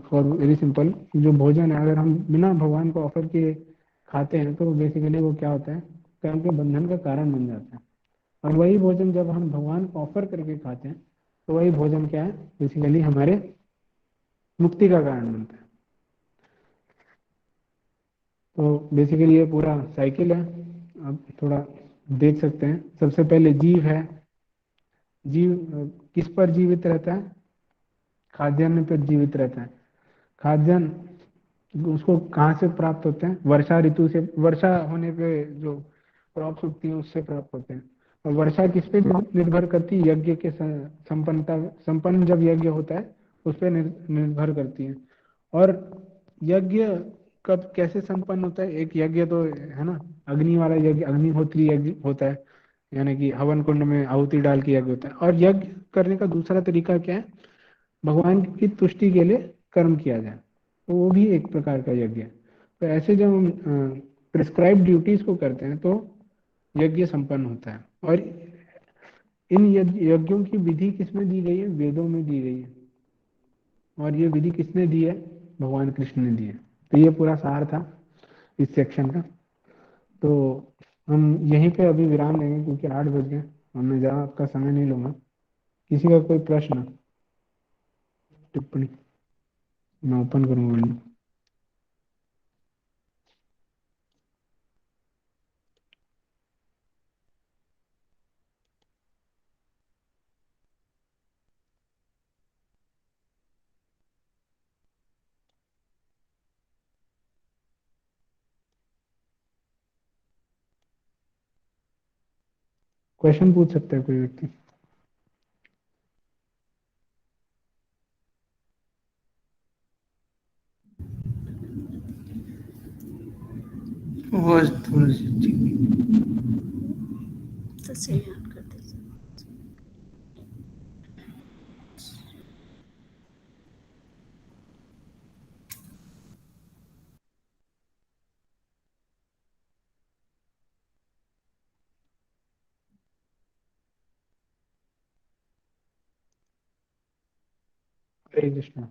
फॉर वेरी सिंपल, जो भोजन है अगर हम बिना भगवान को ऑफर किए खाते हैं तो बेसिकली वो क्या होता है, कर्म के बंधन का कारण बन जाता है। और वही भोजन जब हम भगवान को ऑफर करके खाते हैं तो वही भोजन क्या है, बेसिकली हमारे मुक्ति का कारण बनता है। तो बेसिकली ये पूरा साइकिल है। आप थोड़ा देख सकते हैं। सबसे पहले जीव है। जीव किस पर जीवित रहता है, खाद्यान्न पर जीवित रहता है। खाद्यान्न उसको कहाँ से प्राप्त होते हैं, वर्षा ऋतु से, वर्षा होने पे जो क्रॉप्स उगती है उससे प्राप्त होते हैं। और वर्षा किस पे निर्भर करती है, यज्ञ के संपन्नता, संपन्न जब यज्ञ होता है उस पर निर्भर करती है। और यज्ञ कब कैसे संपन्न होता है, एक यज्ञ तो है ना अग्नि वाला यज्ञ, अग्निहोत्री यज्ञ होता है, यानी कि हवन कुंड में आहुति डाल के यज्ञ होता है। और यज्ञ करने का दूसरा तरीका क्या है, भगवान की तुष्टि के लिए कर्म किया जाए, तो वो भी एक प्रकार का यज्ञ है। तो ऐसे जब हम प्रिस्क्राइब ड्यूटीज को करते हैं तो यज्ञ संपन्न होता है। और इन यज्ञों की विधि किसमें दी गई है, वेदों में दी गई है। और ये विधि किसने दी है, भगवान कृष्ण ने दी है। तो ये पूरा सार था इस सेक्शन का। तो हम यहीं पे अभी विराम लेंगे क्योंकि 8 बज गए और मैं ज़्यादा आपका समय नहीं लूंगा। किसी का कोई प्रश्न, टिप्पणी, मैं ओपन करूंगा। क्वेश्चन पूछ सकता है कोई व्यक्ति। वो थोड़ी सी तो सही याद कर दीजिए। हरे कृष्णा।